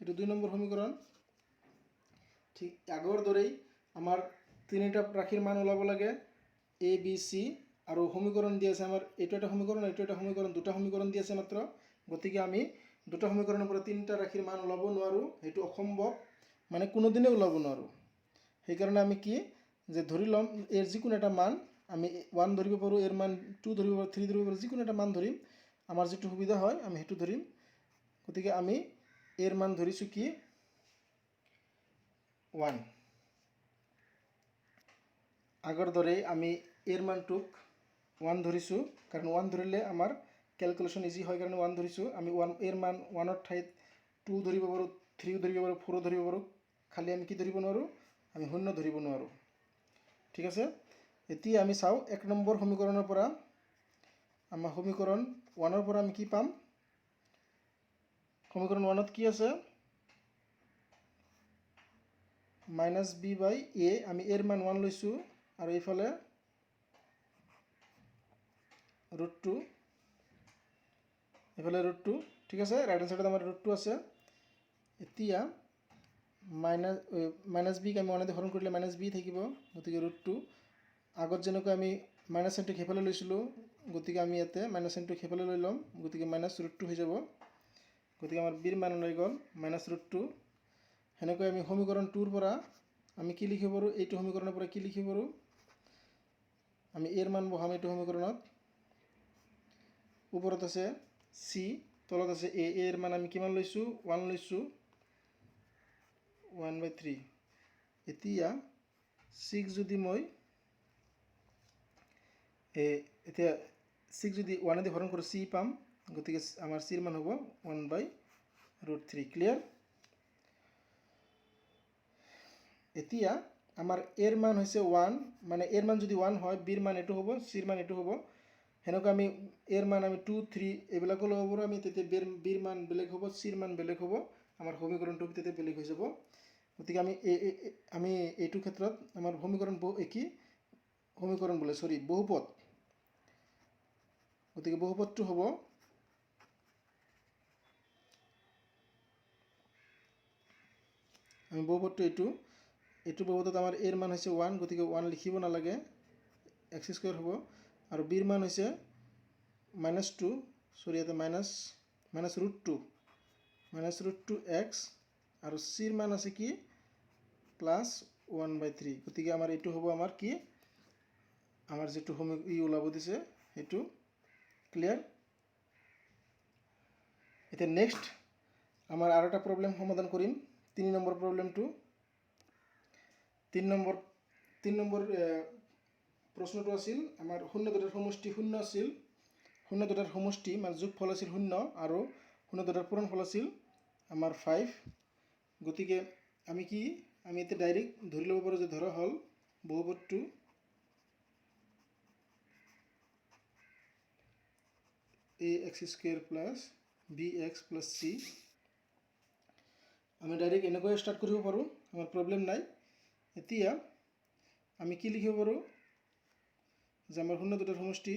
এটো 2 নম্বৰ সমীকৰণ ঠিক আগৰ দৰেই আমাৰ তিনিটা ৰাশিৰ মান ওলাব লাগে a b c আৰু সমীকৰণ দিয়া আছে আমাৰ এটো এটা সমীকৰণ দুটা সমীকৰণ দিয়া আছে মাত্ৰ গতিকে আমি দুটা সমীকৰণৰ পৰা তিনিটা ৰাশিৰ মান ওলাব নোৱাৰো হেতু অসম্ভৱ মানে কোনোদিনে ওলাব নোৱাৰো সেই কাৰণে আমি কি যে ধৰি লম এৰ যিকোনো এটা মান আমি 1 ধৰিব পাৰো এৰ মান 2 ধৰিব পাৰো 3 ধৰিব পাৰো যিকোনো এটা মান ধৰিম আমাৰ যেটো সুবিধা হয় আমি হেতু ধৰিম গতিকে আমি এৰ মান ধৰিছো কি 1 আগৰ দৰে আমি এৰ মানটুক 1 ধৰিছো কাৰণ 1 ধৰিলে আমাৰ ক্যালকুলেশন ইজি হয় কাৰণে 1 ধৰিছো আমি 1 এৰ মান 1 ৰ ঠাইত 2 ধৰিব পাৰো 3 ধৰিব পাৰো 4 ধৰিব পাৰো খালি আমি কি ধৰিব নোৱাৰো আমি শূন্য ধৰিব নোৱাৰো ঠিক আছে এতিয়া আমি চাও 1 নম্বৰ সমীকৰণৰ পৰা আমাৰ সমীকৰণ 1 ৰ পৰা আমি কি পাম সমীকরণ 1 কি আছে -b/a আমি এর মান 1 লৈছো আৰু এইফালে √2 ঠিক আছে ৰাইট হ্যান্ড সাইডত আমাৰ √2 আছে এতিয়া -b ক আমি 1 দি হৰণ কৰিলে -b থাকিব গতিকে √2 আগত যেনেকৈ আমি মাইনাস চিনটো খেফালে লৈছিলো গতিকে আমি ইয়াতে মাইনাস চিনটো খেফালে লৈ লম গতিকে -√2 হৈ যাব গতিকে আমাৰ b ৰ মান লৈ গল -√2 হেনেকৈ আমি সমীকৰণ 2 ৰ পৰা আমি কি লিখিব পাৰো এইটো সমীকৰণৰ পৰা কি লিখিব পাৰো আমি এৰ মান বহাম এইটো সমীকৰণত ওপৰত আছে চি, তলত আছে এ, এৰ মান আমি কিমান লৈছোঁ 1 লৈছোঁ 1/3। এতিয়া 6 যদি মই এতিয়া 6 যদি 1 দি হৰণ কৰোঁ চি পাম, গতিকে আমাৰ চিৰ মান হ'ব 1/√3। ক্লিয়াৰ? এতিয়া আমাৰ এৰ মান হৈছে 1, মানে এৰ মান যদি 1 হয় বিৰ মান এইটো হ'ব, চিৰ মান এইটো হ'ব। সেনেকৈ আমি এৰ মান আমি 2, 3 এইবিলাকো ল'ব পাৰোঁ আমি, তেতিয়া বিৰ মান বেলেগ হ'ব, চিৰ মান বেলেগ হ'ব, আমাৰ সমীকৰণটো তেতিয়া বেলেগ হৈ যাব। গতিকে আমি এইটো ক্ষেত্ৰত আমাৰ সমীকৰণ কি সমীকৰণ বোলে বহুপদ। গতিকে বহুপদটো হ'ব আমি বহুপদটো এইটো বহুপদত আমাৰ এৰ মান হৈছে 1, গতিকে 1 লিখিব নালাগে, x² হ'ব। আৰু বিৰ মান হৈছে -2, ইয়াতে -√2x, আৰু চিৰ মান আছে কি +1/3। গতিকে আমাৰ এইটো হ'ব আমাৰ কি আমাৰ যিটো ওলাব দিছে সেইটো। ক্লিয়াৰ? এতিয়া নেক্সট আমাৰ আৰু এটা প্ৰব্লেম সমাধান কৰিম, 3 নম্বৰ প্ৰব্লেমটো। 3 নম্বৰ প্ৰশ্নটো আছিল আমাৰ শূন্য দুটাৰ সমষ্টি 0 আছিল, শূন্য দুটাৰ সমষ্টি মানে যোগফল আছিল 0 আৰু শূন্য দুটাৰ পূৰণফল আছিল আমাৰ 5। গতিকে আমি এতিয়া ডাইৰেক্ট ধৰি ল'ব পাৰোঁ যে ধৰা হ'ল বহুপদটো ax² + bx + c। আমি ডাইৰেক্ট এনেকৈ ষ্টাৰ্ট কৰিব পাৰোঁ, আমাৰ প্ৰব্লেম নাই। এতিয়া আমি কি লিখিব পাৰোঁ যে আমাৰ শূন্য দুটাৰ সমষ্টি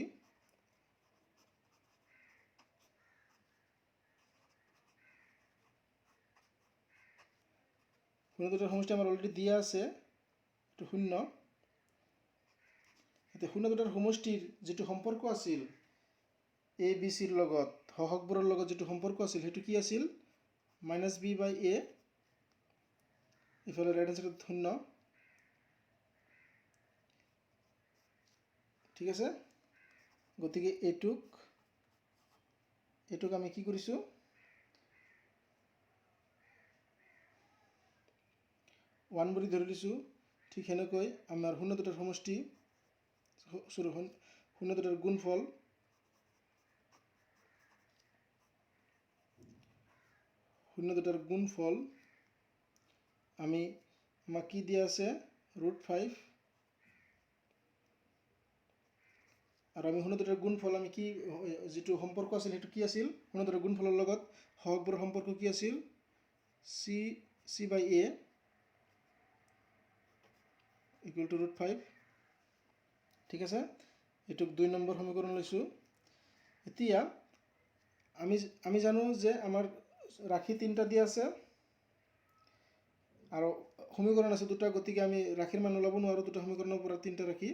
আমাৰ অলৰেডি দিয়া আছে, এইটো 0। এতিয়া শূন্য দুটাৰ সমষ্টিৰ যিটো সম্পৰ্ক আছিল এ বি চিৰ লগত, হহকবোৰৰ লগত যিটো সম্পৰ্ক আছিল সেইটো কি আছিল -b/a, ইফালে ৰাইট হেণ্ড চাইডত 0। ঠিক আছে? গতিকে এইটোক আমি কি কৰিছোঁ 1 বুলি ধৰি লৈছোঁ। ঠিক সেনেকৈ আমাৰ শূন্য দুটাৰ সমষ্টি শূন্য দুটাৰ গুণফল আমাক কি দিয়া আছে √5, আৰু আমি শূন্য দুটাৰ গুণফল আমি কি যিটো সম্পৰ্ক আছিল সেইটো কি আছিল, শূন্য দুটাৰ গুণফলৰ লগত হহকবোৰৰ সম্পৰ্ক কি আছিল c/a = √5। ঠিক আছে? এইটোক 2 নম্বৰ সমীকৰণ লৈছোঁ। এতিয়া আমি জানো যে আমাৰ ৰাশি 3টা দিয়া আছে আৰু সমীকৰণ আছে 2টা, গতিকে আমি ৰাশিৰ মান ওলাব নোৱাৰোঁ 2টা সমীকৰণৰ পৰা 3টা ৰাশি।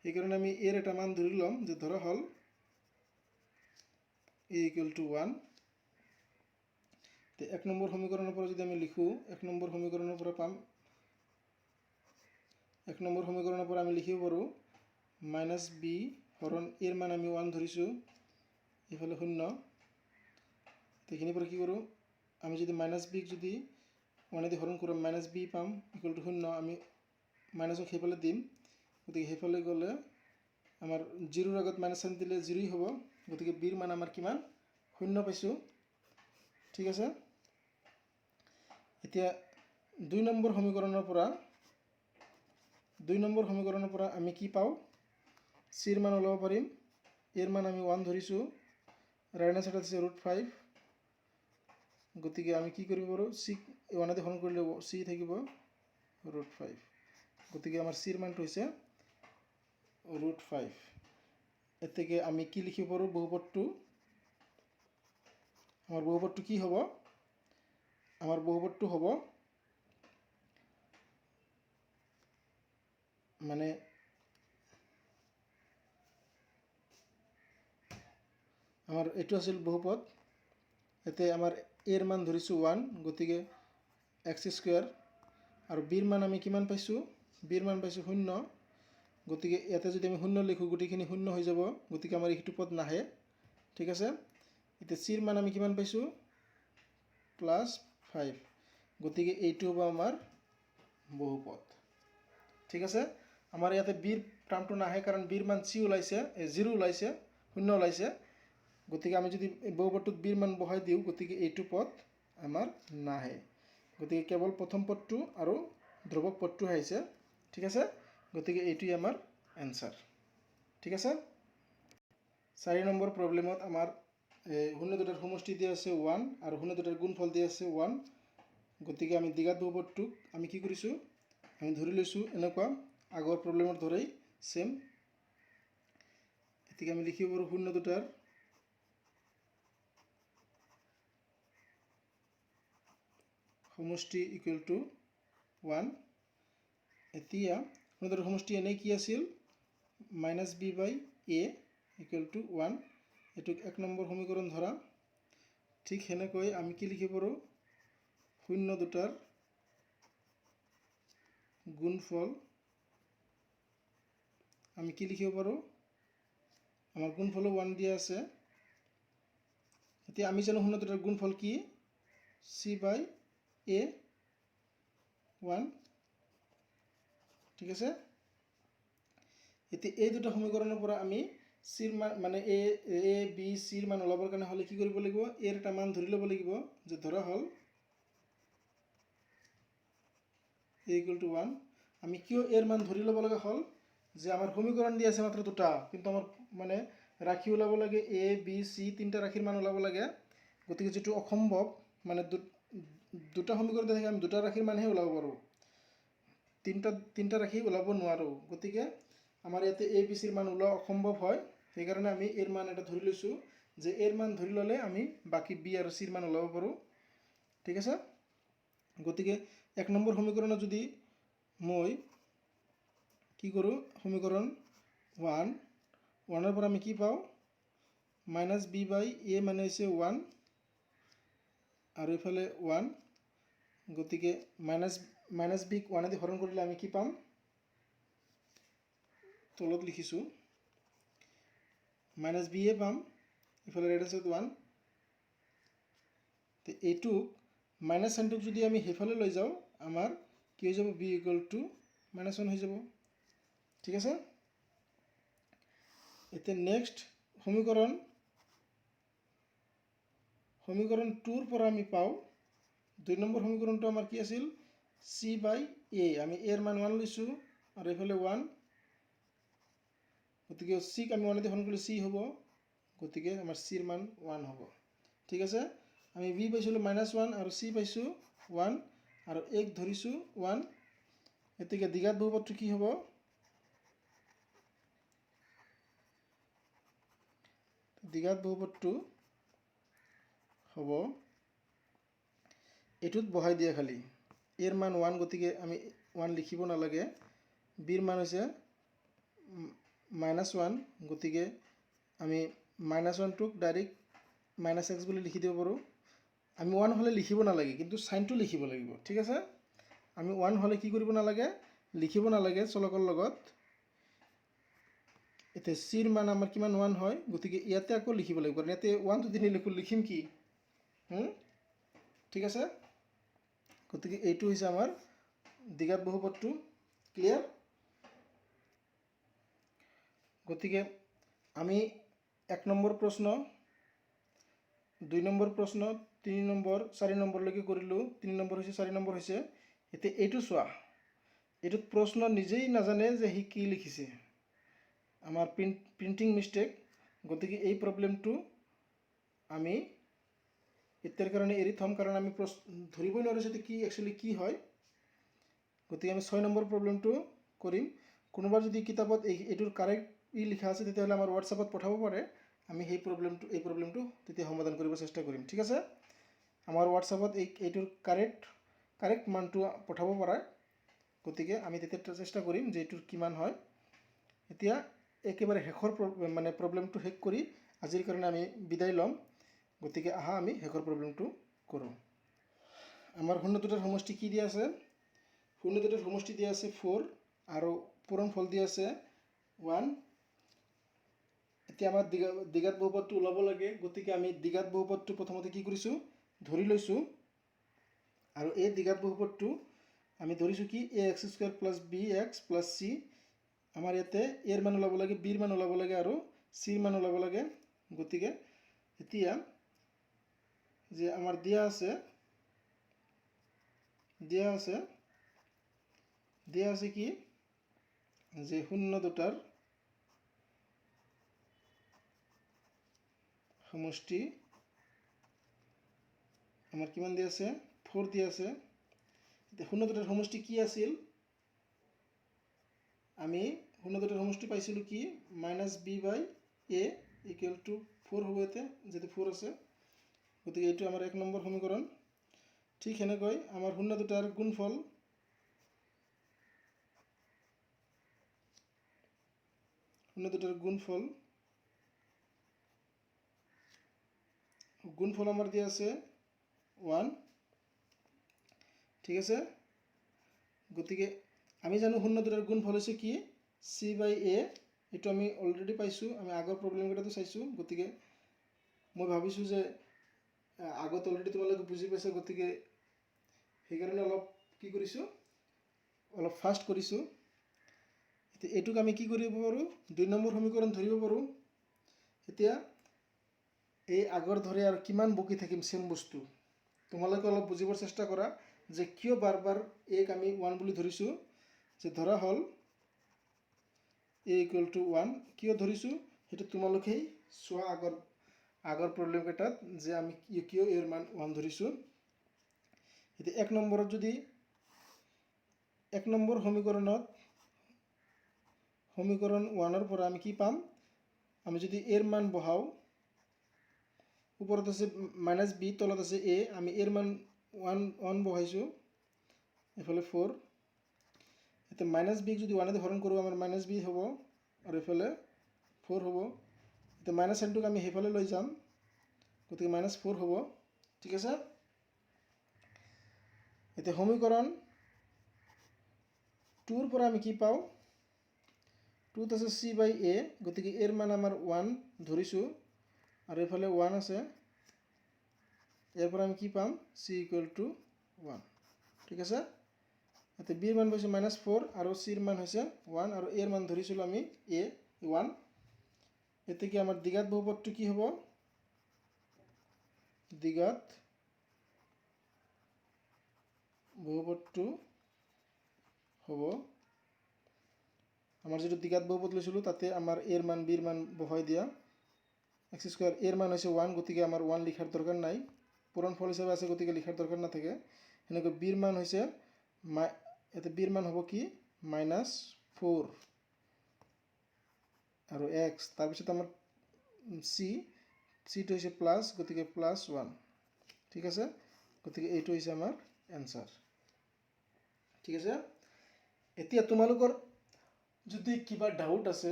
সেইকাৰণে আমি এৰ এটা মান ধৰি ল'ম যে ধৰা হ'ল a = 1। 1 নম্বৰ সমীকৰণৰ পৰা যদি আমি লিখোঁ, 1 নম্বৰ সমীকৰণৰ পৰা আমি লিখিব পাৰোঁ -b হৰণ এৰ মান আমি 1 ধৰিছোঁ, এইফালে 0। এইখিনিৰ পৰা কি কৰোঁ, আমি যদি -bক যদি 1 দি হৰণ কৰোঁ -b পাম = 0, আমি মাইনাছক সেইফালে দিম, গতিকে সেইফালে গ'লে আমাৰ 0ৰ আগত মাইনাছ চাইন দিলে 0ই হ'ব, গতিকে বিৰ মান আমাৰ কিমান 0 পাইছোঁ। ঠিক আছে? এতিয়া 2 নম্বৰ সমীকৰণৰ পৰা আমি কি পাওঁ চিৰ মান ওলাব পাৰিম। এৰ মান আমি 1 ধৰিছোঁ, ৰাইট হেণ্ড চাইডত আছে √5, গতিকে আমি কি কৰিব পাৰোঁ 1 দি হৰণ কৰিলে c থাকিব √5, গতিকে আমাৰ চিৰ মানটো হৈছে √5। এতেকে আমি কি লিখিব পাৰোঁ আমাৰ বহুপদটো কি হ'ব, আমাৰ বহুপদটো হ'ব মানে আমাৰ এইটো আছিল বহুপদ। ইয়াতে আমাৰ এৰ মান ধৰিছোঁ 1, গতিকে x², আৰু বিৰ মান আমি কিমান পাইছোঁ, বিৰ মান পাইছোঁ 0, গতিকে ইয়াতে যদি আমি 0 লিখোঁ গোটেইখিনি 0 হৈ যাব, গতিকে আমাৰ এইটো পদ নাহে। ঠিক আছে এতিয়া c ৰ মান আমি কিমান পাইছো +5 গতিকে এইটো হ'ব আমাৰ বহুপদ ঠিক আছে আমাৰ ইয়াতে b ৰ টাৰ্মটো নাহে কাৰণ b ৰ মান c ওলাইছে 0 ওলাইছে 0 ওলাইছে গতিকে আমি যদি বহুপদটোত b ৰ মান বহাই দিও গতিকে এইটো পদ আমাৰ নাহে গতিকে কেৱল প্ৰথম পদটো আৰু ধ্ৰুবক পদটো আহিছে ঠিক আছে গতিকে এইটোই আমাৰ এনসাৰ ঠিক আছে 4 নম্বৰ প্ৰবলেমত আমাৰ শূন্য দুটাৰ সমষ্টি দিয়া আছে 1 আৰু শূন্য দুটাৰ গুণফল দিয়া আছে 1 গতিকে আমি দ্বিঘাত বহুপদটোক আমি কি কৰিছো আমি ধৰি লৈছো এনেকুৱা আগৰ প্ৰবলেমৰ দৰেই সেম এতিকে আমি লিখিব পাৰো শূন্য দুটাৰ সমষ্টি ইকুৱেল টু 1 এতিয়া শূন্য দুটাৰ সমষ্টি এনে কি আছিল -b/a ইকুৱেল টু 1 এটুক এক নম্বৰ সমীকৰণ ধৰা ঠিক হেনেকৈ আমি কি লিখিব পাৰো শূন্য দুটাৰ গুণফল আমি কি লিখিব পাৰো আমাৰ গুণফল 1 দিয়া আছে এতিয়া আমি জানো শূন্য দুটাৰ গুণফল কি c/a 1 ঠিক আছে এতিয়া এই দুটা সমীকৰণৰ পৰা আমি c ৰ মান মানে a b c ৰ মান ওলাবৰ কাৰণে হলে কি কৰিব লাগিব a ৰ এটা মান ধৰি ল'ব লাগিব যে ধৰা হল a = 1 আমি কিয় a ৰ মান ধৰি ল'ব লগা হল যে আমাৰ সমীকৰণ দিয়া আছে মাত্ৰ দুটা কিন্তু আমাৰ মানে ৰাখি ওলাব লাগে a b c তিনটা ৰাখিৰ মান ওলাব লাগে গতিকে যেটো অসম্ভৱ মানে দুটা সমীকৰণ থাকে আমি দুটা ৰাখিৰ মানহে ওলাব পাৰো তিনটা ৰাখি ওলাব নোৱাৰো গতিকে আমাৰ ইয়াতে a b c ৰ মান ওলোৱা অসম্ভৱ হয় সেই কাৰণে আমি a ৰ মান এটা ধৰি লৈছো যে a ৰ মান ধৰি ললে আমি বাকি b আৰু c ৰ মান ওলাব পাৰো ঠিক আছে গতিকে এক নম্বৰ সমীকৰণত যদি মই কি কৰো সমীকৰণ 1 1 ৰ পৰা আমি কি পাও -b/a মানে হৈছে 1 আৰু ইফালে 1 গতিকে -b ক 1 দি হৰণ কৰিলে আমি কি পাম তলত লিখিছো -b পাম ইফালে ৰাইট সাইড 1 তে এইটো মাইনাস সাইনটোক যদি আমি হেফালে লৈ যাও আমাৰ কি হৈ যাব b = -1 হৈ যাব ঠিক আছে এতে নেক্সট সমীকৰণ 2 ৰ পৰা আমি পাও 2 নম্বৰ সমীকৰণটো আমাৰ কি আছিল c/a আমি a ৰ মান 1 লৈছো আৰু ইফালে 1 গতিকে c ক আমি 1 দি হৰণ কৰিলে c হ'ব গতিকে আমাৰ c ৰ মান 1 হ'ব ঠিক আছে আমি b পাইছিলো -1 আৰু c পাইছো 1 আৰু 1 ধৰিছো 1 এতিকে দ্বিঘাত বহুপদটো কি হ'ব দ্বিঘাত বহুপদটো হ'ব এটুত বহাই দিয়া খালি a ৰ মান 1 গতিকে আমি 1 লিখিব নালাগে b ৰ মান হৈছে -1 গতিকে আমি -1 টুক ডাইৰেক্ট -x বুলি লিখি দিব পাৰো আমি 1 হলে লিখিব নালাগে কিন্তু সাইনটো লিখিব লাগিব ঠিক আছে আমি 1 হলে কি কৰিব নালাগে লিখিব নালাগে চলকৰ লগত এতে c ৰ মান আমাৰ কিমান 1 হয় গতিকে ইয়াতে আকৌ লিখিব লাগিব কাৰণ ইয়াতে 1 যদি নিলিখো লিখিম কি ঠিক আছে গতিকে এইটো হৈছে আমাৰ দ্বিঘাত বহুপদটো ক্লিয়াৰ গতিকে আমি 1 নম্বৰ প্ৰশ্ন 2 নম্বৰ প্ৰশ্ন 3 নম্বৰ 4 নম্বৰলৈকে কৰিলো 3 নম্বৰ হৈছে 4 নম্বৰ হৈছে এতে এইটো চোৱা এইটো প্ৰশ্ন নিজেই নাজানে যে হি কি লিখিছে আমাৰ প্ৰিন্টিং মিস্টেক গতিকে এই প্ৰবলেমটো আমি এতিয়াৰ কাৰণে এৰি থম কাৰণ আমি ধৰিবই নোৱাৰিছো যে কি একচুয়ালি কি হয় গতিকে আমি 6 নম্বৰ প্ৰবলেমটো কৰিম কোনোবা যদি কিতাপত এইটোৰ কাৰেক্ট লিখা আছে তেতিয়াহলে আমাৰ WhatsAppত পঠাব পাৰে আমি এই প্ৰবলেমটো তেতিয়া সমাধান কৰিব চেষ্টা কৰিম ঠিক আছে আমাৰ WhatsAppত এইটোৰ কাৰেক্ট মানটো পঠাব পাৰে গতিকে আমি তেতিয়া চেষ্টা কৰিম যে এইটোৰ কিমান হয় এতিয়া একেবাৰে হেখৰ মানে প্ৰবলেমটো হেক কৰি আজিৰ কাৰণে আমি বিদায় লম গতিকে আহা আমি হেকৰ প্ৰবলেমটো কৰো আমাৰ শূন্য দুটাৰ সমষ্টি কি দিয়া আছে শূন্য দুটাৰ সমষ্টি দিয়া আছে 4 আৰু পূৰণফল দিয়া আছে 1 এতিয়া আমাৰ দ্বিঘাত বহুপদটো ওলাব লাগে, গতিকে আমি দ্বিঘাত বহুপদটো প্ৰথমতে কি কৰিছোঁ, ধৰি লৈছোঁ। আৰু এই দ্বিঘাত বহুপদটো আমি ধৰিছোঁ কি ax² + bx + c। আমাৰ ইয়াতে এৰ মান ওলাব লাগে, বিৰ মান ওলাব লাগে আৰু চিৰ মান ওলাব লাগে। গতিকে এতিয়া যে আমাৰ দিয়া আছে কি যে শূন্য দুটাৰ সমষ্টি আমাৰ কিমান দিয়া আছে, 4 দিয়া আছে। এতিয়া শূন্য দুটাৰ সমষ্টি কি আছিল, আমি শূন্য দুটাৰ সমষ্টি পাইছিলোঁ কি -b/a = 4 হ'ব। ইয়াতে যিহেতু 4 আছে, গতিকে এইটো আমাৰ 1 নম্বৰ সমীকৰণ। ঠিক সেনেকৈ আমাৰ শূন্য দুটাৰ গুণফল আমাৰ দিয়া আছে 1। ঠিক আছে, গতিকে আমি জানো শূন্য দুটাৰ গুণফল হৈছে কি c/a। এইটো আমি অলৰেডি পাইছোঁ, আমি আগৰ প্ৰব্লেমকেইটাতো চাইছোঁ। গতিকে মই ভাবিছোঁ যে আগত অলৰেডি তোমালোকে বুজি পাইছা, গতিকে সেইকাৰণে অলপ কি কৰিছোঁ, অলপ ফাষ্ট কৰিছোঁ। এতিয়া এইটোক আমি কি কৰিব পাৰোঁ, 2 নম্বৰ সমীকৰণ ধৰিব পাৰোঁ। এতিয়া এই আগৰ ধৰে আৰু কিমান বকি থাকিম চেম বস্তু। তোমালোকে অলপ বুজিবৰ চেষ্টা কৰা যে কিয় বাৰ বাৰ এক আমি 1 বুলি ধৰিছোঁ। যে ধৰা হ'ল a = 1 কিয় ধৰিছোঁ সেইটো তোমালোকেই চোৱা আগৰ প্ৰব্লেমকেইটাত যে আমি কিয় এৰ মান 1 ধৰিছোঁ। এতিয়া 1 নম্বৰত যদি 1 নম্বৰ সমীকৰণ 1ৰ পৰা আমি কি পাম, আমি যদি এৰ মান বহাওঁ, ওপৰত আছে -b, তলত আছে a, আমি এৰ মান 1 বহাইছোঁ, এইফালে 4। এতিয়া -b যদি 1 হৰণ কৰোঁ আমাৰ -b হ'ব আৰু এইফালে 4 হ'ব। এতিয়া মাইনাছ চাইনটোক আমি সেইফালে লৈ যাম, গতিকে -4 হ'ব। ঠিক আছে, এতিয়া সমীকৰণ 2ৰ পৰা আমি কি পাওঁ, 2ত আছে c/a, গতিকে এৰ মান আমাৰ 1 ধৰিছোঁ আৰু এইফালে 1 আছে। ইয়াৰ পৰা আমি কি পাম, c = 1। ঠিক আছে, এতিয়া বিৰ মান হৈছে -4 আৰু চিৰ মান হৈছে 1 আৰু এৰ মান ধৰিছিলোঁ আমি a 1। এতিয়া কি আমাৰ দ্বিঘাত বহুপদটো কি হ'ব, দ্বিঘাত বহুপদটো হ'ব আমাৰ যিটো দ্বিঘাত বহুপদ লৈছিলোঁ তাতে আমাৰ এৰ মান বিৰ মান বহাই দিয়া। x² এৰ মান হৈছে 1, গতিকে আমাৰ 1 লিখাৰ দৰকাৰ নাই, পূৰণফল হিচাপে আছে, গতিকে লিখাৰ দৰকাৰ নাথাকে। সেনেকৈ বিৰ মান হৈছে ইয়াতে বিৰ মান হ'ব কি -4 আৰু x, তাৰপিছত আমাৰ চিটো হৈছে প্লাছ, গতিকে +1। ঠিক আছে, গতিকে এইটো হৈছে আমাৰ এনচাৰ। ঠিক আছে, এতিয়া তোমালোকৰ যদি কিবা ডাউট আছে,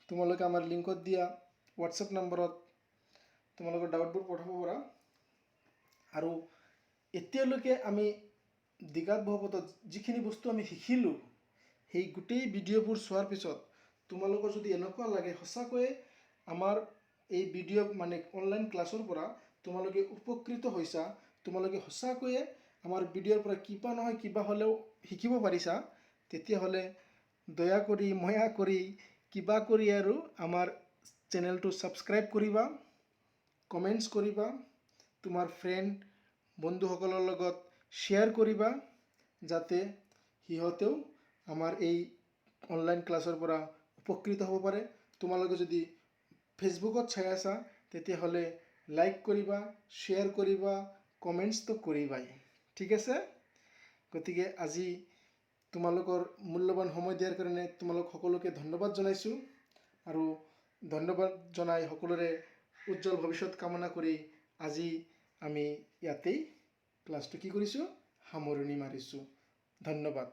তোমালোকে আমাৰ লিংকত দিয়া হোৱাটছএপ নম্বৰত তোমালোকৰ ডাউটবোৰ পঠাব পাৰা। আৰু এতিয়ালৈকে আমি দ্বিঘাত বহুপদত যিখিনি বস্তু আমি শিকিলোঁ, সেই গোটেই ভিডিঅ'বোৰ চোৱাৰ পিছত তোমালোকৰ যদি এনেকুৱা লাগে সঁচাকৈয়ে আমাৰ এই ভিডিঅ' মানে অনলাইন ক্লাছৰ পৰা তোমালোকে উপকৃত হৈছা, তোমালোকে সঁচাকৈয়ে আমাৰ ভিডিঅ'ৰ পৰা কিবা নহয় কিবা হ'লেও শিকিব পাৰিছা, তেতিয়াহ'লে দয়া কৰি ময়া কৰি কিবা কৰি আৰু আমাৰ চেনেলটো ছাবস্ক্ৰাইব কৰিবা, কমেণ্টছ কৰিবা, তোমাৰ ফ্ৰেণ্ড বন্ধুসকলৰ লগত শ্বেয়াৰ কৰিবা, যাতে সিহঁতেও আমাৰ এই অনলাইন ক্লাছৰ পৰা উপকৃত হ'ব পাৰে। তোমালোকে যদি ফেচবুকত চাই আছা তেতিয়াহ'লে লাইক কৰিবা, শ্বেয়াৰ কৰিবা, কমেণ্টছটো কৰিবাই। ঠিক আছে, গতিকে আজি তোমালোকৰ মূল্যৱান সময় দিয়াৰ কাৰণে তোমালোক সকলোকে ধন্যবাদ জনাইছোঁ আৰু ধন্যবাদ জনাই সকলোৰে উজ্জ্বল ভৱিষ্যত কামনা কৰি আজি আমি ইয়াতেই ক্লাছটো কি কৰিছোঁ, সামৰণি মাৰিছোঁ। ধন্যবাদ।